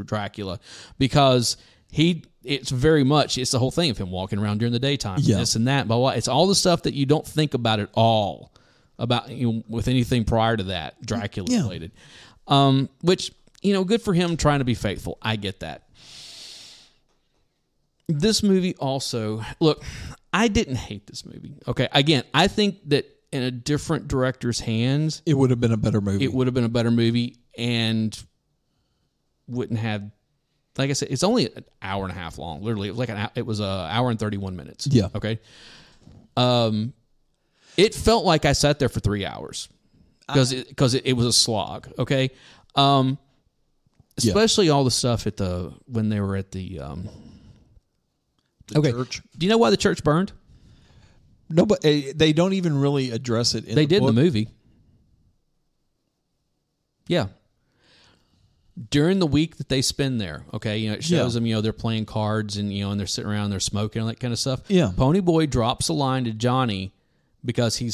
Dracula, because it's the whole thing of him walking around during the daytime, this and that, blah, blah. It's all the stuff that you don't think about at all about with anything prior to that Dracula related. Which, good for him trying to be faithful. I get that. This movie also, look, I didn't hate this movie. Okay, again, I think that in a different director's hands, it would have been a better movie. And wouldn't have, like I said, it's only an hour and a half long. Literally, it was an hour and 31 minutes. Yeah. Okay. It felt like I sat there for 3 hours because it was a slog. Okay. Especially all the stuff when they were at the church. Do you know why the church burned? No, but they don't even really address it. They did in the movie. Yeah. During the week that they spend there, okay, it shows them, they're playing cards and and they're sitting around, they're smoking and that kind of stuff. Yeah. Ponyboy drops a line to Johnny because he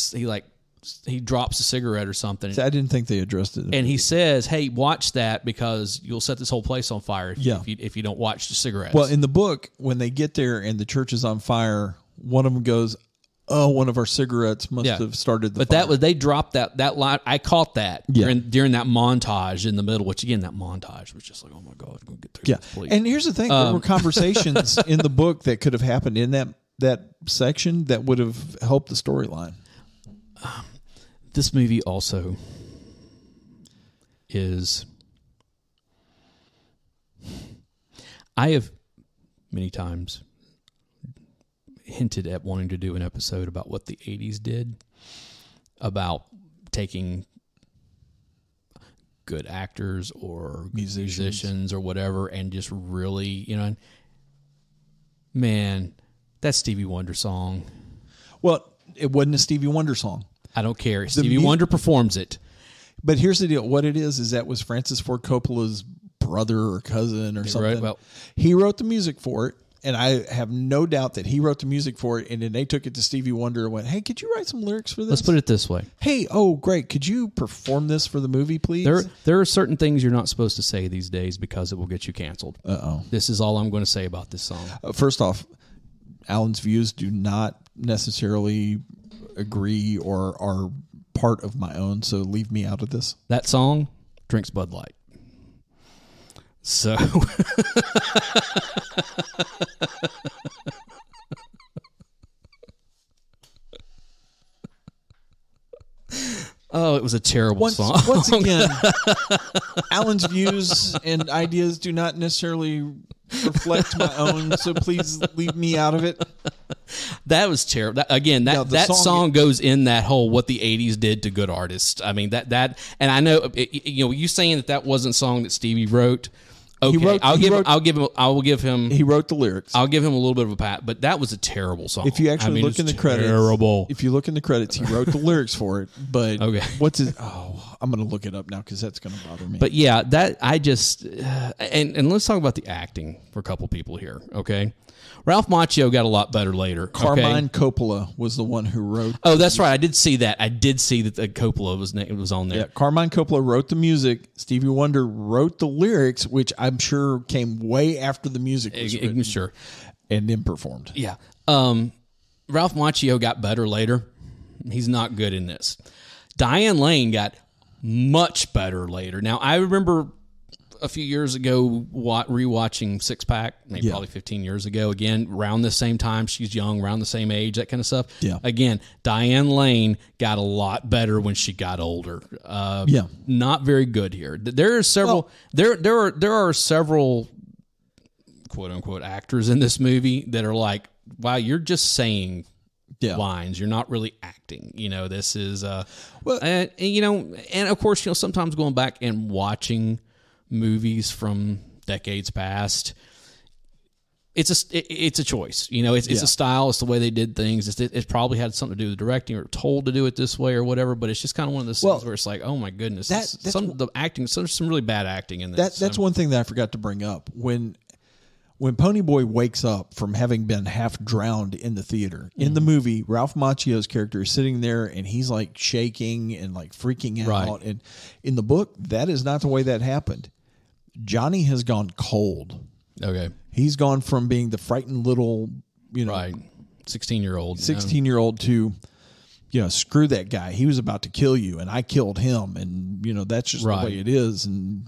drops a cigarette or something. I didn't think they addressed it. And he says, "Hey, watch that because you'll set this whole place on fire if you don't watch the cigarettes." Well, in the book, when they get there and the church is on fire, one of them goes, "Oh, one of our cigarettes must have started the fire." But they dropped that line. I caught that during that montage in the middle, which again, that montage was just like, "Oh my God, I'm going to get through this, please." And here's the thing. There were conversations in the book that could have happened in that section that would have helped the storyline. This movie also is... I have many times hinted at wanting to do an episode about what the 80s did, about taking good actors or musicians or whatever and just really, man, that Stevie Wonder song. Well, it wasn't a Stevie Wonder song. I don't care. Stevie Wonder performs it. But here's the deal. What it is that was Francis Ford Coppola's brother or cousin or something. Right, well, he wrote the music for it, and I have no doubt that he wrote the music for it, and then they took it to Stevie Wonder and went, "Hey, could you write some lyrics for this?" Let's put it this way. "Hey, oh, great. Could you perform this for the movie, please?" There are certain things you're not supposed to say these days because it will get you canceled. Uh-oh. This is all I'm going to say about this song. First off, Alan's views do not necessarily agree or are part of my own, so leave me out of this. That song drinks Bud Light. So oh, it was a terrible song. Once again, Alan's views and ideas do not necessarily reflect my own, so please leave me out of it. That was terrible. That song goes in that whole what the 80s did to good artists. I mean, that and I know, you saying that wasn't a song that Stevie wrote. Okay, I'll give him. He wrote the lyrics. I'll give him a little bit of a pat, but that was a terrible song. If you actually look in the credits, terrible. If you look in the credits, he wrote the lyrics for it. But okay, what's his? Oh, I'm going to look it up now because that's going to bother me. But yeah, that I just and let's talk about the acting for a couple people here. Okay, Ralph Macchio got a lot better later. Carmine Coppola was the one who wrote. Oh, that's right. I did see that. I did see that Coppola was on there. Yeah, Carmine Coppola wrote the music. Stevie Wonder wrote the lyrics, which I'm sure came way after the music was written. Sure. And then performed. Yeah. Ralph Macchio got better later. He's not good in this. Diane Lane got much better later. Now, I remember a few years ago rewatching Six Pack, probably 15 years ago. Again, around the same time, she's young, around the same age, that kind of stuff. Yeah. Again, Diane Lane got a lot better when she got older. Not very good here. There are several. There are several quote unquote actors in this movie that are like, wow, you're just saying lines. You're not really acting. This is and of course, sometimes going back and watching movies from decades past, it's a choice. It's a style. It's the way they did things. It probably had something to do with directing or told to do it this way or whatever. But it's just kind of one of those things where it's like, oh my goodness, the acting. There's some really bad acting in this. That's one thing that I forgot to bring up when Ponyboy wakes up from having been half drowned in the theater. In the movie, Ralph Macchio's character is sitting there and he's like shaking and like freaking out. Right. And in the book, that is not the way that happened. Johnny has gone cold. Okay. He's gone from being the frightened little, 16-year-old. 16-year-old to, screw that guy. He was about to kill you and I killed him. And, that's just the way it is. And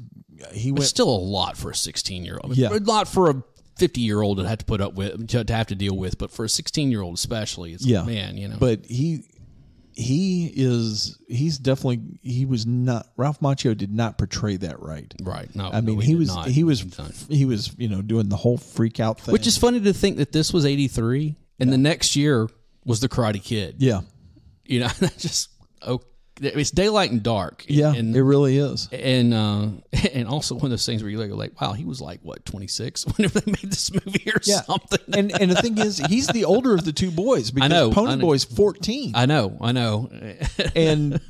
he went. It's still a lot for a 16-year-old. Yeah. A lot for a 50-year-old to have to put up with, to have to deal with. But for a 16-year-old especially, it's man, But he was not. Ralph Macchio did not portray that right. Right. No, I mean, he was doing the whole freak out thing. Which is funny to think that this was 83 and the next year was The Karate Kid. Yeah. Just it's daylight and dark. Yeah, and it really is. And also one of those things where you like, wow, he was like, what, 26 whenever they made this movie or something. And the thing is, he's the older of the two boys because Ponyboy's 14. I know.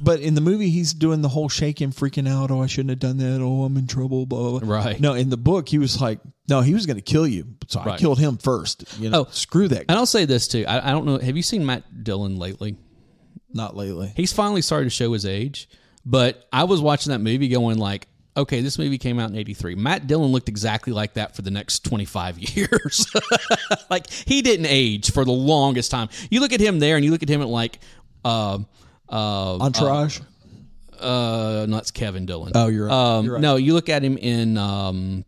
But in the movie, he's doing the whole shaking, freaking out. Oh, I shouldn't have done that. Oh, I'm in trouble. Blah, blah, blah. Right. No, in the book, he was like, no, he was going to kill you. So I killed him first. Screw that guy. And I'll say this too. I don't know. Have you seen Matt Dillon lately? Not lately. He's finally started to show his age, but I was watching that movie going like, okay, this movie came out in 83. Matt Dillon looked exactly like that for the next 25 years. Like he didn't age for the longest time. You look at him there and you look at him at like Entourage. No, that's Kevin Dillon. Oh, you're right. No, you look at him in There's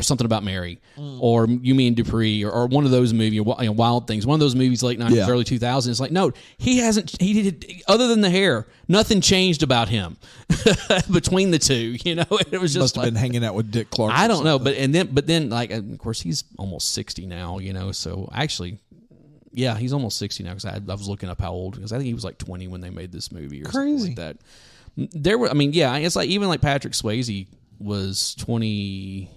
Something About Mary, or You Mean Dupree, or one of those movies, Wild Things, one of those movies, late 90s, early 2000s. It's like, no, he did, other than the hair, nothing changed about him between the two. It was just must have been hanging out with Dick Clark. I don't know, but then, like, of course, he's almost 60 now. So actually. Yeah, he's almost 60 now because I was looking up how old, because I think he was like 20 when they made this movie or something like that. It's like even like Patrick Swayze was 20.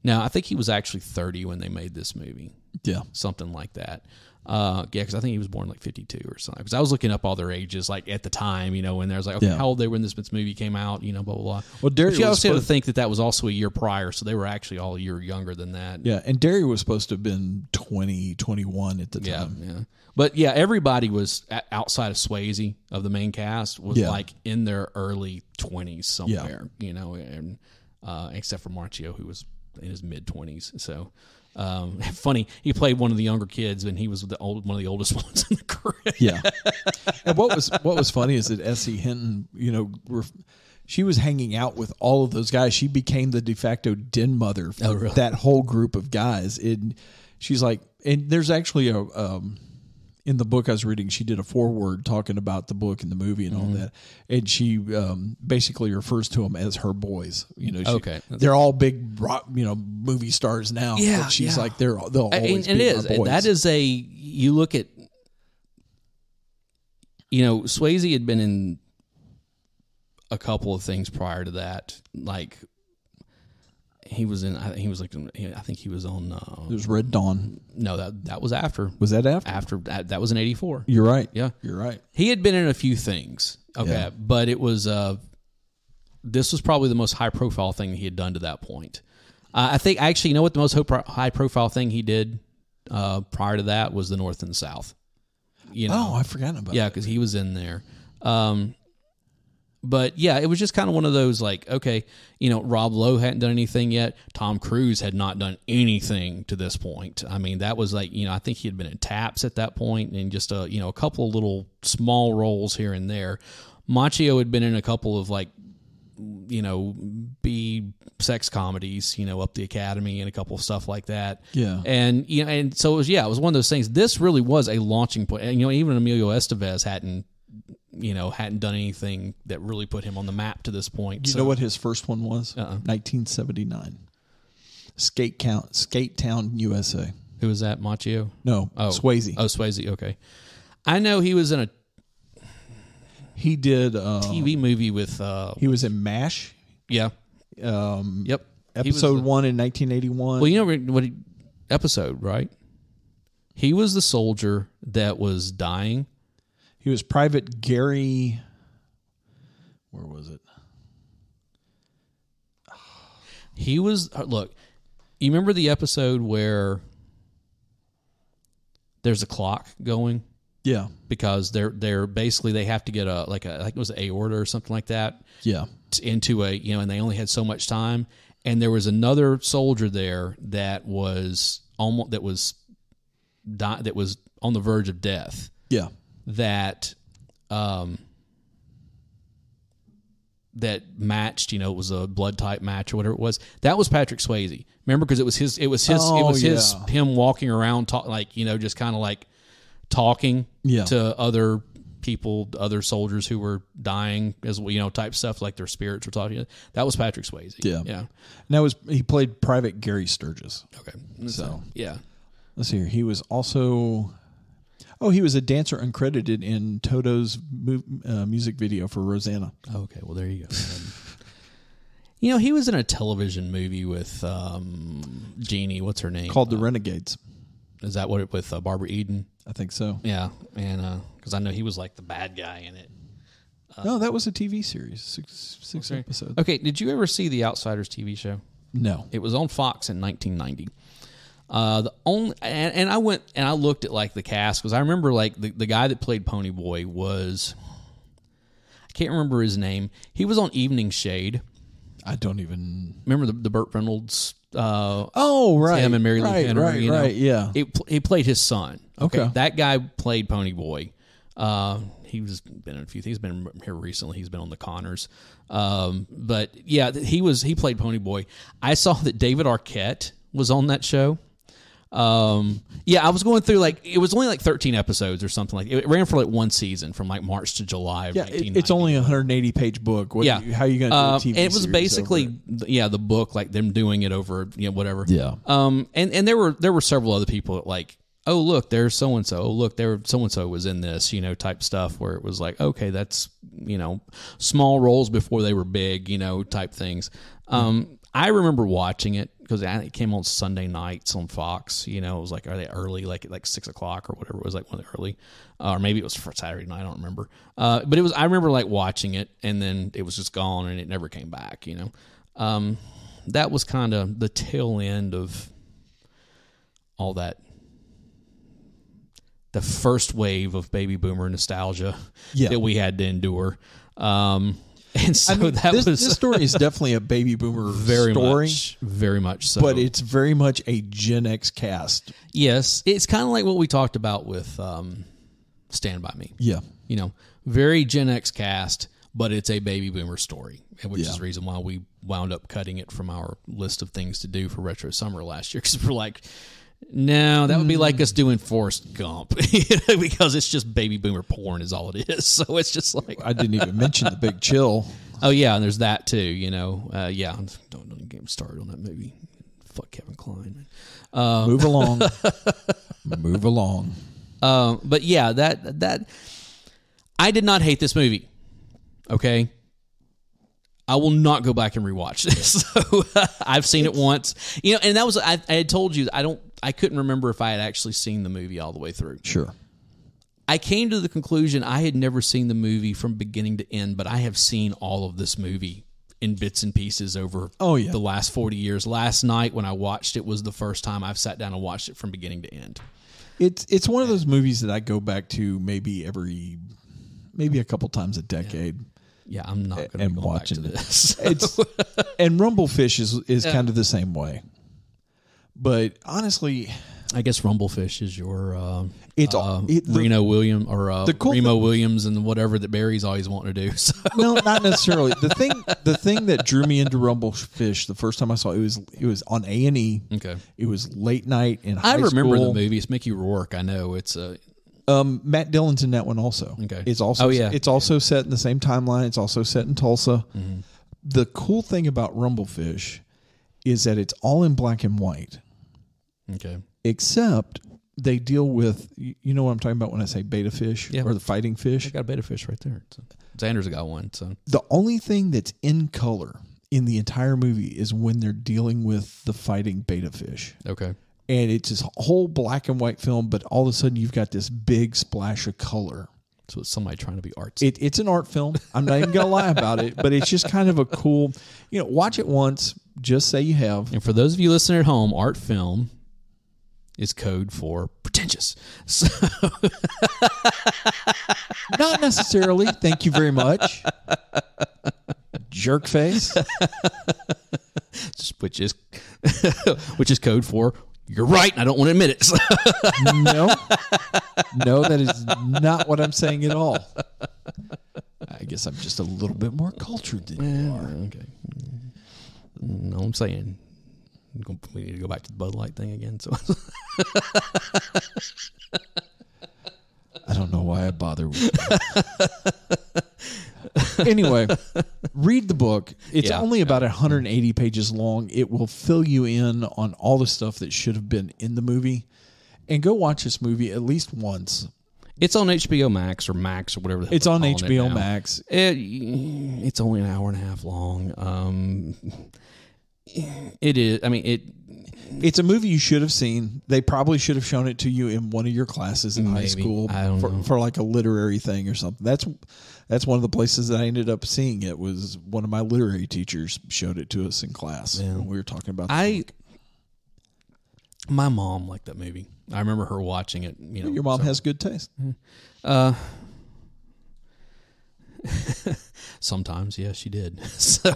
No, I think he was actually 30 when they made this movie. Yeah. Something like that. Because I think he was born like 52 or something. Because I was looking up all their ages, like at the time, when there was like, okay, how old they were when this movie came out, blah, blah, blah. Well, Derry but you also have to think that was also a year prior, so they were actually all a year younger than that. Yeah, and Derry was supposed to have been 20, 21 at the time. Yeah. But yeah, everybody was outside of Swayze, of the main cast, was like in their early 20s somewhere, and except for Macchio, who was in his mid 20s. So. Funny, he played one of the younger kids, and he was one of the oldest ones in the crew. Yeah. And what was funny is that S.E. Hinton, she was hanging out with all of those guys. She became the de facto den mother for that whole group of guys. She's like, and there's actually in the book I was reading, she did a foreword talking about the book and the movie and all that, and she basically refers to them as her boys. They're all big, movie stars now. Yeah, but she's like they'll always and be it is. our boys. That is you look at, Swayze had been in a couple of things prior to that, like. He was in. I think he was on. It was Red Dawn. No, that was after. Was that after? After that was in '84. You're right. Yeah, you're right. He had been in a few things. Okay, but it was. This was probably the most high profile thing he had done to that point. I think actually, what the most high profile thing he did prior to that was the North and South. Oh, I forgot about. Yeah, because he was in there. But yeah, it was just kind of one of those like, okay, Rob Lowe hadn't done anything yet. Tom Cruise had not done anything to this point. I mean, that was like, I think he had been in Taps at that point and just a couple of little small roles here and there. Macchio had been in a couple of like, B sex comedies, up the Academy and a couple of stuff like that. Yeah. And, and so it was one of those things. This really was a launching point. And, even Emilio Estevez hadn't done anything that really put him on the map to this point. You know what his first one was? 1979. Skate Town, USA. Who was that? Macchio? No, Swayze. Oh, Swayze. Okay. I know he was in a. He did TV movie with. He was in MASH. Yeah. Yep. Episode 1 in 1981. Well, what episode, right? He was the soldier that was dying. He was Private Gary. Where was it? He was. Look, you remember the episode where there's a clock going? Yeah. Because they're basically they have to get I think it was an aorta or something like that. Yeah. Into and they only had so much time, and there was another soldier there that was on the verge of death. Yeah. That matched, it was a blood type match or whatever it was. That was Patrick Swayze. Remember, because it was him walking around just kind of like talking to other people, other soldiers who were dying as type stuff, like their spirits were talking. That was Patrick Swayze. Yeah. Yeah. And he played Private Gary Sturgis. Okay. So yeah. Let's see here. He was also he was a dancer uncredited in Toto's music video for Rosanna. Okay, well, there you go. He was in a television movie with Jeannie, what's her name? Called The Renegades. Is that what with Barbara Eden? I think so. Yeah, and because I know he was like the bad guy in it. No, that was a TV series, six episodes. Okay, did you ever see The Outsiders TV show? No. It was on Fox in 1990. I went and I looked at like the cast, because I remember like the guy that played Ponyboy was, I can't remember his name. He was on Evening Shade. I don't even remember the Burt Reynolds. Right, him and Mary Lou Henner. Right, yeah. He played his son. Okay, that guy played Ponyboy. He's been in a few things. He's been here recently. He's been on the Connors. But yeah, he played Ponyboy. I saw that David Arquette was on that show. I was going through it was only like 13 episodes or something like it ran for like one season from like March to July of 1990. It's only a 180-page book. How are you going to do a TV and it was series basically the book, like them doing it over whatever. Yeah. And there were several other people that like, oh look, there's so and so. Oh look, there so and so was in this, type stuff where it was like, okay, that's small roles before they were big, type things. I remember watching it because it came on Sunday nights on Fox. It was like, are they early, like 6 o'clock or whatever? It was like one of the early, or maybe it was for Saturday night. I don't remember. But it was. I remember like watching it, and then it was just gone, and it never came back. That was kind of the tail end of all that. The first wave of baby boomer nostalgia that we had to endure. And so this story is definitely a baby boomer story. Very much so. But it's very much a Gen X cast. Yes. It's kind of like what we talked about with Stand By Me. Yeah. Very Gen X cast, but it's a baby boomer story, which is the reason why we wound up cutting it from our list of things to do for Retro Summer last year, because we're like, No, that would be like us doing Forrest Gump, because it's just baby boomer porn is all it is. So it's just like I didn't even mention The Big Chill. Oh yeah, and there's that too. Yeah, don't get me started on that movie. Fuck Kevin Kline. Move along, move along. But yeah, that I did not hate this movie. Okay. I will not go back and rewatch this. So, I've seen it once, and that was I had told you I couldn't remember if I had actually seen the movie all the way through. Sure. I came to the conclusion I had never seen the movie from beginning to end, but I have seen all of this movie in bits and pieces over the last 40 years. Last night when I watched it was the first time I've sat down and watched it from beginning to end. It's one of those movies that I go back to maybe a couple times a decade. Yeah, I'm not going to go back to this. And Rumblefish is kind of the same way. But honestly, I guess Rumblefish is your Reno Williams or Remo Williams and whatever that Barry's always wanting to do. So. No, not necessarily. The thing that drew me into Rumblefish the first time I saw it was on A&E. Okay, it was late night in high school. I remember the movie. It's Mickey Rourke. I know it's a. Matt Dillon's in that one also. Okay, it's also it's also set in the same timeline. It's also set in Tulsa. Mm-hmm. The cool thing about Rumblefish is that it's all in black and white. Okay. Except they deal with, you know what I'm talking about when I say beta fish or the fighting fish? I got a beta fish right there. So Xander's got one. So the only thing that's in color in the entire movie is when they're dealing with the fighting beta fish. Okay. And it's this whole black and white film, but all of a sudden you've got this big splash of color. So it's somebody trying to be artsy. It's an art film. I'm not even going to lie about it, but it's just kind of a cool, watch it once, just say you have. And for those of you listening at home, art film is code for pretentious. So not necessarily. Thank you very much. Jerk face. which is code for you're right and I don't want to admit it. No, that is not what I'm saying at all. I guess I'm just a little bit more cultured than you are. Okay. No, I'm saying we need to go back to the Bud Light thing again. So I don't know why I bother with it. Anyway, read the book. It's only about 180 pages long. It will fill you in on all the stuff that should have been in the movie. And go watch this movie at least once. It's on HBO Max or whatever the hell it's on HBO Max. It's only an hour and a half long. It is. I mean, it's a movie you should have seen. They probably should have shown it to you in one of your classes in high school for like a literary thing or something. That's one of the places that I ended up seeing it. Was one of my literary teachers showed it to us in class when we were talking about the book. My mom liked that movie. I remember her watching it. Your mom has good taste. Sometimes, yeah, she did. So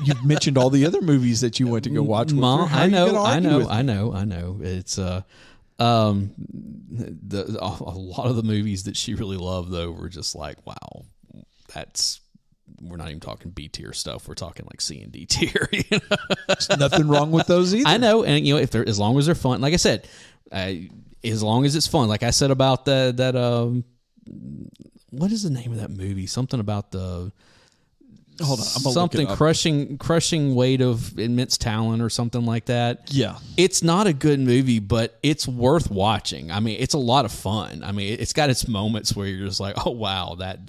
you've mentioned all the other movies that you went to go watch. Mom, I know. It's a lot of the movies that she really loved though were just like, wow, we're not even talking B tier stuff. We're talking like C and D tier. There's nothing wrong with those either. I know, and if they're as long as they're fun, like I said, as long as it's fun. Like I said about that. What is the name of that movie? Something about the. Hold on, I'm gonna something look it up. Crushing weight of immense talent or something like that. Yeah, it's not a good movie, but it's worth watching. I mean, it's a lot of fun. I mean, it's got its moments where you're just like, oh wow, that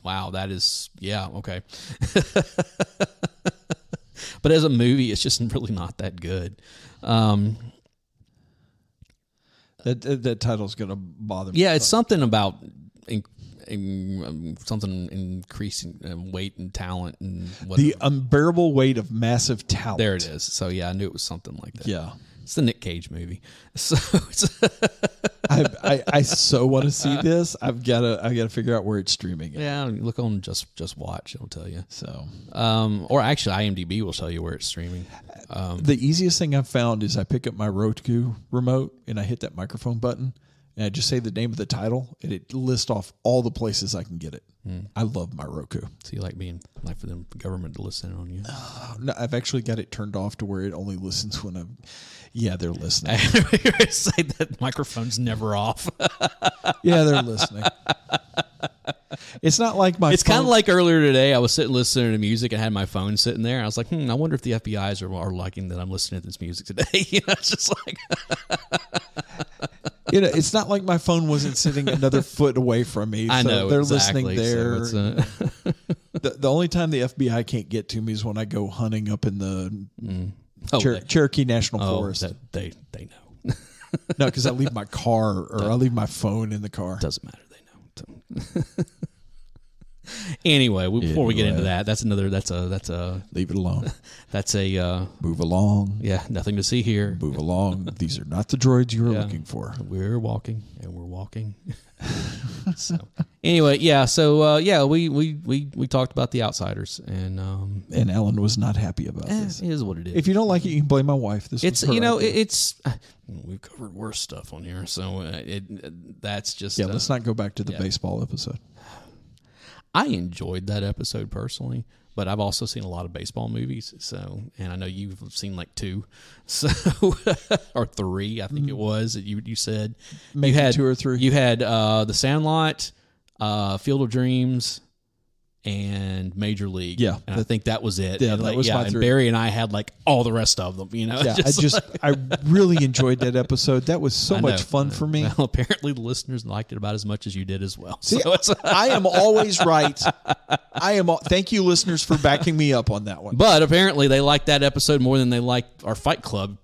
is okay. But as a movie, it's just really not that good. That title's gonna bother me. Yeah, it's something about. Something increasing weight and talent and whatever. The unbearable weight of massive talent. There it is. So yeah, I knew it was something like that. Yeah, it's the Nick Cage movie. So I so want to see this. I gotta figure out where it's streaming. Yeah, look on Just Watch. It'll tell you. So, or actually, IMDb will tell you where it's streaming. The easiest thing I've found is I pick up my Roku remote and I hit that microphone button. and I just say the name of the title, and it lists off all the places I can get it. I love my Roku. So you like for the government to listen on you? No, I've actually got it turned off to where it only listens when I'm. Yeah, they're listening. Say that microphone's never off. Yeah, they're listening. It's not like my. It's kind of like earlier today. I was sitting listening to music and had my phone sitting there. I was like, I wonder if the FBI's are liking that I'm listening to this music today. It's just like. It's not like my phone wasn't sitting another foot away from me. I know they're exactly. listening there. So the only time the FBI can't get to me is when I go hunting up in the Cherokee National Forest. They know. No, because I leave my car or I leave my phone in the car. Doesn't matter. They know. Anyway, before we get into that, that's a leave it alone. That's a move along. Yeah, nothing to see here. Move along. These are not the droids you were looking for. We're walking and we're walking. So anyway, yeah. So we talked about The Outsiders, and Ellen was not happy about this. It is what it is. If you don't like it, you can blame my wife. We've covered worse stuff on here, so that's just let's not go back to the baseball episode. I enjoyed that episode personally, but I've also seen a lot of baseball movies. So, and I know you've seen like 2, so or 3, I think it was that you said. Maybe you had 2 or 3. You had The Sandlot, Field of Dreams, and Major League. Yeah, and I think that was it. Yeah, and that was my 3. And Barry and I had like all the rest of them. Yeah, I really enjoyed that episode. That was so much fun for me. Well, apparently the listeners liked it about as much as you did as well. See, I am always right. Thank you, listeners, for backing me up on that one. But apparently they liked that episode more than they liked our Fight Club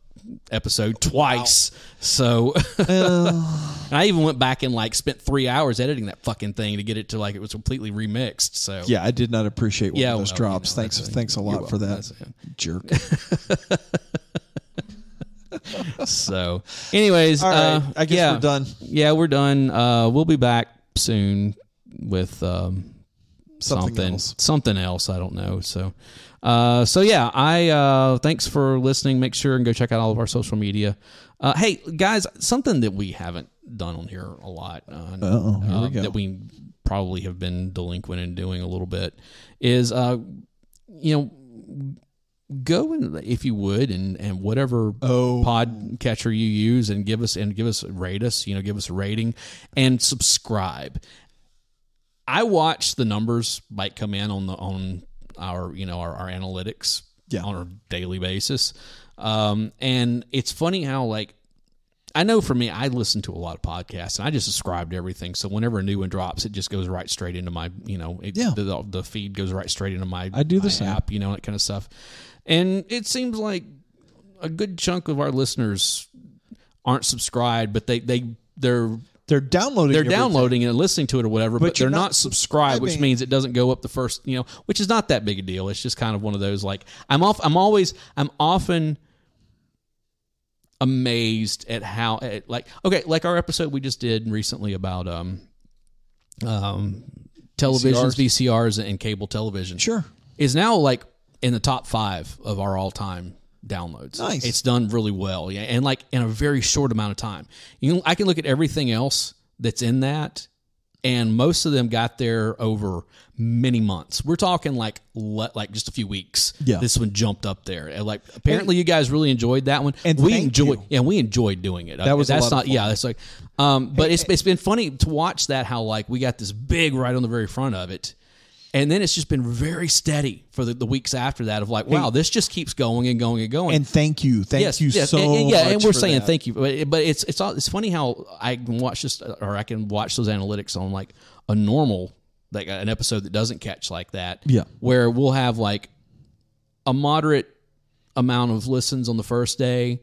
episode twice. Wow. So I even went back and spent 3 hours editing that fucking thing to get it to it was completely remixed. So yeah, I did not appreciate one of those drops. Thanks a lot for that, jerk. So anyways, all right, I guess we're done. Yeah, we're done. We'll be back soon with something else. I don't know. So thanks for listening. Make sure and go check out all of our social media. Hey guys, something that we haven't done on here a lot, here we go. that we probably have been delinquent in doing a little bit is, go and, if you would, and whatever podcatcher you use, and rate us, give us a rating and subscribe. I watch the numbers come in on our analytics on a daily basis. And it's funny how I know for me, I listen to a lot of podcasts and I just subscribe to everything. So whenever a new one drops, it just goes right straight into my, the feed goes right straight into my I do the same app, that kind of stuff. And it seems like a good chunk of our listeners aren't subscribed, but they're downloading it and listening to it or whatever, but they're not subscribed, which means it doesn't go up the first, which is not that big a deal. It's just kind of one of those I'm often amazed at how our episode we just did recently about televisions, VCRs and cable television. Sure. Is now in the top 5 of our all-time downloads. Nice. It's done really well, and in a very short amount of time. I can look at everything else that's in that, and most of them got there over many months. We're talking just a few weeks. Yeah, this one jumped up there. Apparently, you guys really enjoyed that one, and we enjoyed doing it. That's a lot of fun. Yeah, it's but it's been funny to watch that how we got this big right on the very front of it. And then it's just been very steady for the weeks after that of wow, this just keeps going and going and going. And thank you so much. And we're saying that. Thank you. But it's funny how I can watch this, or I can watch those analytics on a normal, an episode that doesn't catch like that. Yeah. Where we'll have a moderate amount of listens on the first day,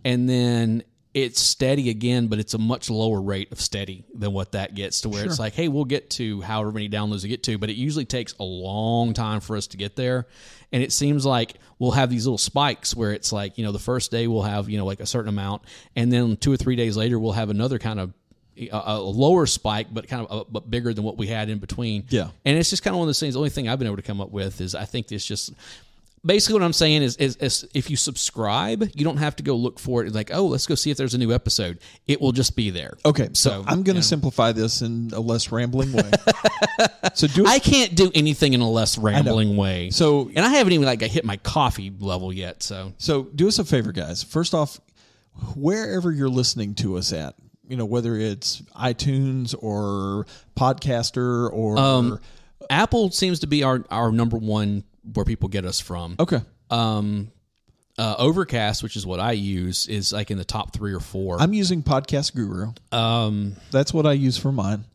and then it's steady again, but it's a much lower rate of steady than what that gets to where it's hey, we'll get to however many downloads we get to, but it usually takes a long time for us to get there. And it seems like we'll have these little spikes where it's the first day we'll have, a certain amount. And then 2 or 3 days later, we'll have another kind of a lower spike, but kind of but bigger than what we had in between. Yeah. And it's just kind of one of those things. The only thing I've been able to come up with is I think it's just basically what I'm saying is if you subscribe, you don't have to go look for it. It's like, oh, let's go see if there's a new episode. It will just be there. Okay, so I'm going to simplify this in a less rambling way. I can't do anything in a less rambling way. So, and I haven't even hit my coffee level yet. So do us a favor, guys. First off, wherever you're listening to us at, whether it's iTunes or Podcaster or Apple seems to be our number one where people get us from. Okay. Overcast, which is what I use, is in the top 3 or 4. I'm using Podcast Guru. That's what I use for mine.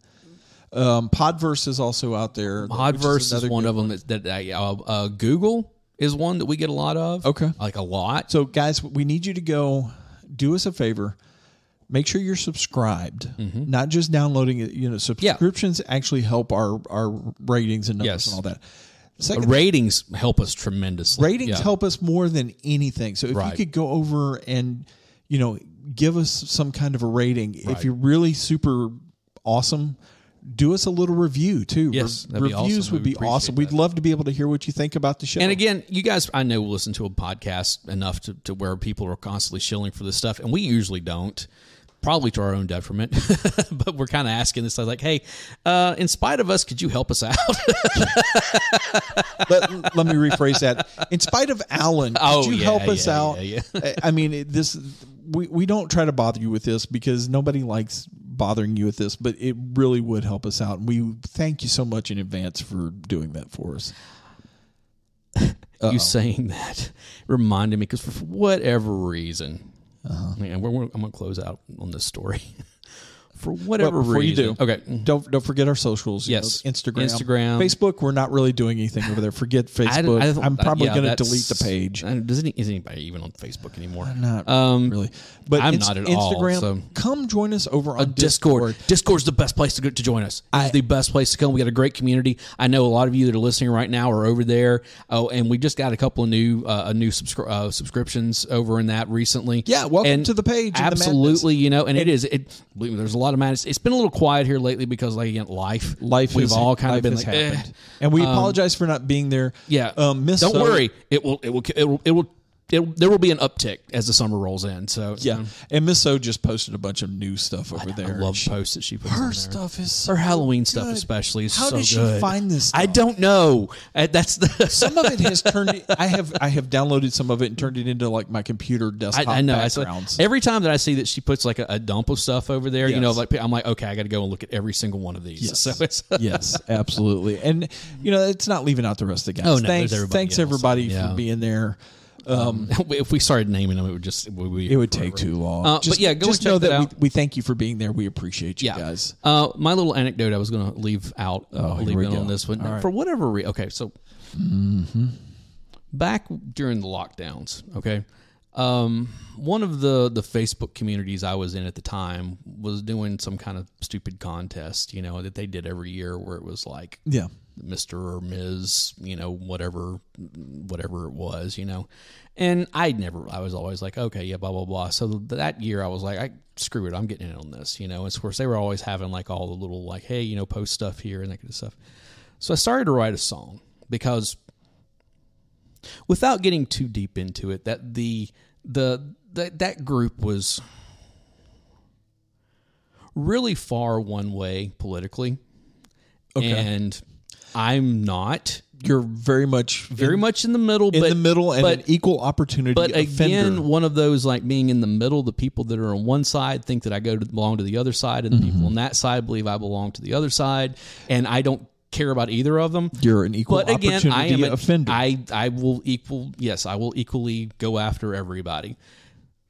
Podverse is also out there. Podverse is one of them that Google is one that we get a lot of. Okay. A lot. So, guys, we need you to go do us a favor. Make sure you're subscribed, not just downloading it. Subscriptions actually help our ratings and numbers and all that. Ratings help us tremendously. Ratings help us more than anything. So if you could go over and, give us some kind of a rating. Right. If you're really super awesome, do us a little review too. Yes, reviews would be awesome. We'd love to be able to hear what you think about the show. And again, you guys, I know, listen to a podcast enough to where people are constantly shilling for this stuff, and we usually don't. Probably to our own detriment, but we're kind of asking this. Like, hey, in spite of us, could you help us out? Let me rephrase that. In spite of Alan, could you help us out? Yeah. I mean, we don't try to bother you with this because nobody likes bothering you with this, but it really would help us out. And we thank you so much in advance for doing that for us. You saying that reminded me because for whatever reason, I'm going to close out on this story. For whatever before reason. You do, okay. Don't forget our socials. Yes. Instagram. Facebook. We're not really doing anything over there. Forget Facebook. I'm probably going to delete the page. Is anybody even on Facebook anymore? Not really. But I'm not at Instagram, all. So. Come join us over on Discord. Discord's the best place to join us. It's the best place to come. We got a great community. I know a lot of you that are listening right now are over there. Oh, and we just got a couple of new subscriptions over in that recently. Yeah, welcome to the page. Absolutely, and it is. There's a lot of madness. It's been a little quiet here lately because, life. We've all kind of been happened, and we apologize for not being there. Yeah, don't worry. There will be an uptick as the summer rolls in. So and Miss O just posted a bunch of new stuff over there. I love posts that she puts. Her on stuff is her Halloween stuff, especially. Is How so did she good. find this stuff? I don't know. That's some of it has turned. I have downloaded some of it and turned it into my computer desktop. I know. Backgrounds. Every time that I see that she puts a dump of stuff over there, I'm like, okay, I got to go and look at every single one of these. Yes, so yes, absolutely. And it's not leaving out the rest of the guys. Oh, no, thanks everybody for being there. If we started naming them, it would take too long. But go just and check know that out. We thank you for being there. We appreciate you guys. My little anecdote I was going to leave out. Leave it on this one right. For whatever reason. Okay, so back during the lockdowns. Okay, one of the Facebook communities I was in at the time was doing some kind of stupid contest, that they did every year, where it was Mr. or Ms., whatever it was, and I was always like, okay, yeah, blah, blah, blah. So that year I was like, screw it, I'm getting in on this, and of course they were always having all the little hey, post stuff here and that kind of stuff. So I started to write a song because without getting too deep into it, that that group was really far one way politically. Okay. And I'm not. You're very much in the middle. And an equal opportunity But offender. Again, one of those being in the middle, the people that are on one side think that I belong to the other side, and the people on that side believe I belong to the other side, and I don't care about either of them. You're an equal opportunity offender. I will equally go after everybody.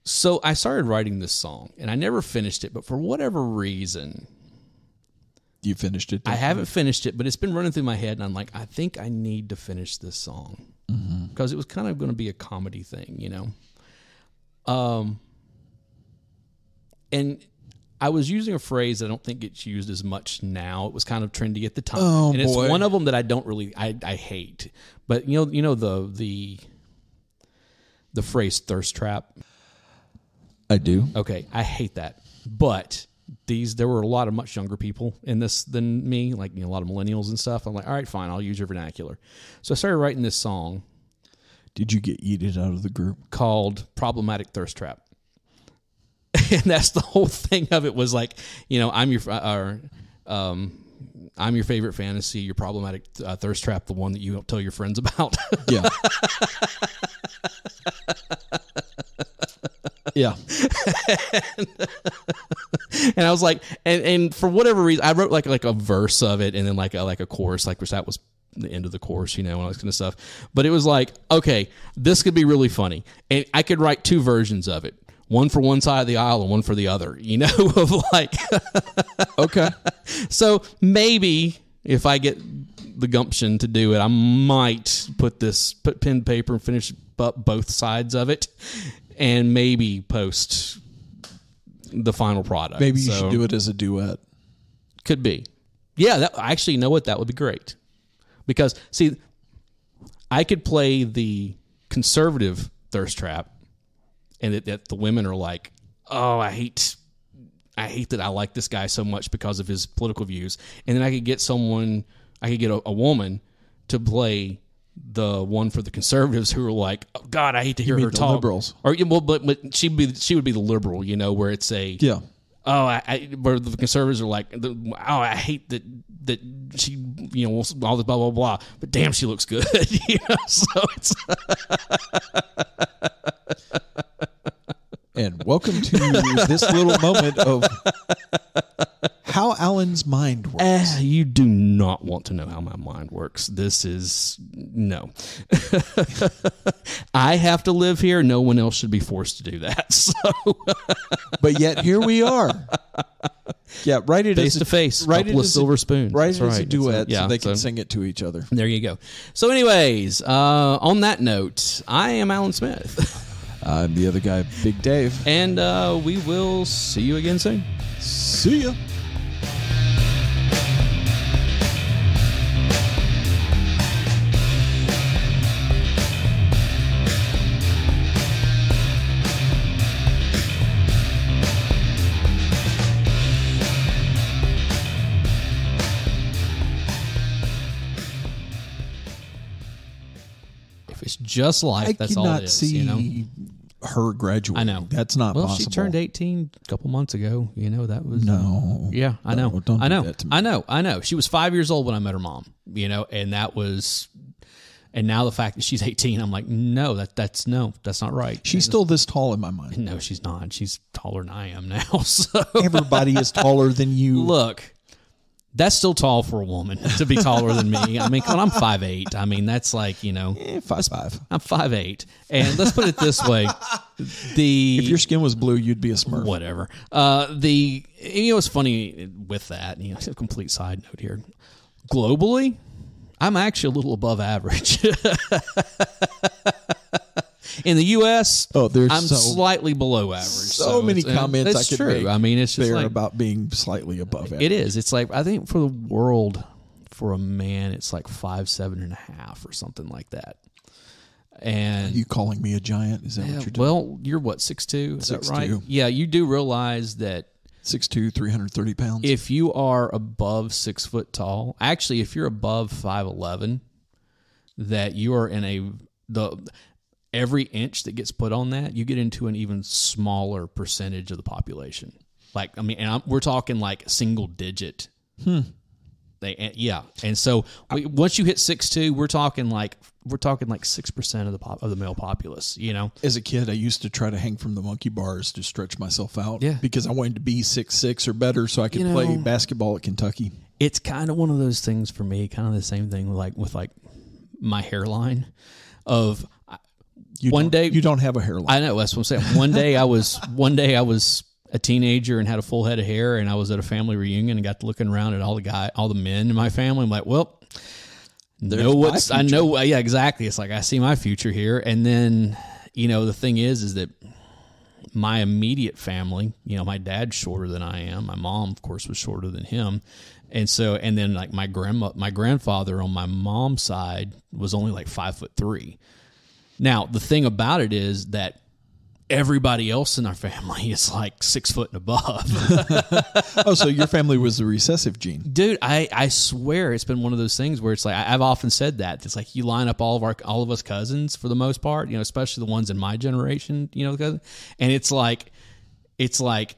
So I started writing this song, and I never finished it, but for whatever reason... You finished it? I haven't finished it, but it's been running through my head, and I'm like, I think I need to finish this song. Because it was kind of going to be a comedy thing, And I was using a phrase that I don't think gets used as much now. It was kind of trendy at the time. It's one of them that I don't really, I hate. But the phrase thirst trap? I do. Okay, I hate that. But... there were a lot of much younger people in this than me, a lot of millennials and stuff. I'm like, all right, fine, I'll use your vernacular. So I started writing this song. did you get yeeted out of the group? Called Problematic Thirst Trap. And that's the whole thing of it, was like, I'm your favorite fantasy, your problematic thirst trap, the one that you don't tell your friends about. Yeah. Yeah. And I was like, and for whatever reason, I wrote like a verse of it, and then like a chorus, which that was the end of the chorus, and all this kind of stuff. But it was like, okay, this could be really funny, and I could write 2 versions of it. One for one side of the aisle and one for the other, of like, okay. So maybe if I get the gumption to do it, I might put pen to paper and finish up both sides of it, and maybe post the final product. Maybe you should do it as a duet. Could be. Yeah, actually, you know what? That would be great. Because, see, I could play the conservative thirst trap, and that the women are like, oh, I hate that I like this guy so much because of his political views. And then I could get a woman to play the one for the conservatives who are like, oh, God, I hate to hear her talk. Liberals. Or, well, but she would be the liberal, where it's a, yeah. Oh, where the conservatives are like, oh, I hate that she, all this blah, blah, blah, but damn, she looks good. So it's. And welcome to this little moment of how Alan's mind works. You do not want to know how my mind works. This is, no. I have to live here. No one else should be forced to do that. So. But yet here we are. Yeah, write it face to face. Write it with silver spoon. Write it as a duet so they can sing it to each other. There you go. So anyways, on that note, I am Alan Smith. I'm the other guy, Big Dave. And we will see you again soon. See ya. If it's just like that's all it is. See her graduate. I know that's not possible. She turned 18 a couple months ago. That was no. Yeah, I know. Don't I know. Do that to me. I know. She was 5 years old when I met her mom. And that was. And now the fact that she's 18, I'm like, no, that's not right. She's still this tall in my mind. No, she's not. She's taller than I am now. So everybody is taller than you. Look. That's still tall for a woman to be taller than me. I mean, I'm 5'8". I mean, that's like, 5'5". I'm 5'8". And let's put it this way. If your skin was blue, you'd be a Smurf. Whatever. What's funny with that, it's a complete side note here. Globally, I'm actually a little above average. In the U.S., I'm slightly below average. So many comments I could make. I mean, it's just like, about being slightly above average. It is. It's like, I think for the world, for a man, it's like 5'7.5" or something like that. And are you calling me a giant? Is that what you're doing? Well, you're what, 6'2"? Is 6'2". that right? Yeah, you do realize that 6'2", 330 pounds. If you are above 6 foot tall, actually, if you're above 5'11", that you are in every inch that gets put on that, you get into an even smaller percentage of the population. Like, I mean, we're talking like single digit. And so once you hit 6'2", we're talking like 6% of the male populace. As a kid, I used to try to hang from the monkey bars to stretch myself out. Yeah. Because I wanted to be 6'6" or better, so I could play basketball at Kentucky. It's kind of one of those things for me. Kind of the same thing with my hairline. Of one day you don't have a hairline. I know, that's what I'm saying. One day I was a teenager and had a full head of hair, and I was at a family reunion and got to looking around at all the men in my family. I'm like, well, I know. Yeah, exactly. It's like, I see my future here. And then, the thing is that my immediate family, my dad's shorter than I am. My mom, of course, was shorter than him. And then like my grandfather on my mom's side was only like 5'3". Now, the thing about it is that everybody else in our family is like 6 foot and above. Oh, so your family was the recessive gene. Dude, I swear it's been one of those things where it's like, I've often said that. It's like you line up all of us cousins for the most part, especially the ones in my generation, and it's like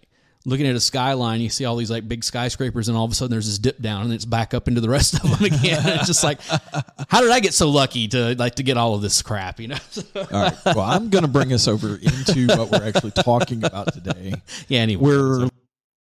looking at a skyline, you see all these like big skyscrapers, and all of a sudden there's this dip down, and it's back up into the rest of them again. It's just like, how did I get so lucky to get all of this crap? All right. Well, I'm going to bring us over into what we're actually talking about today. Yeah. Anyway, we're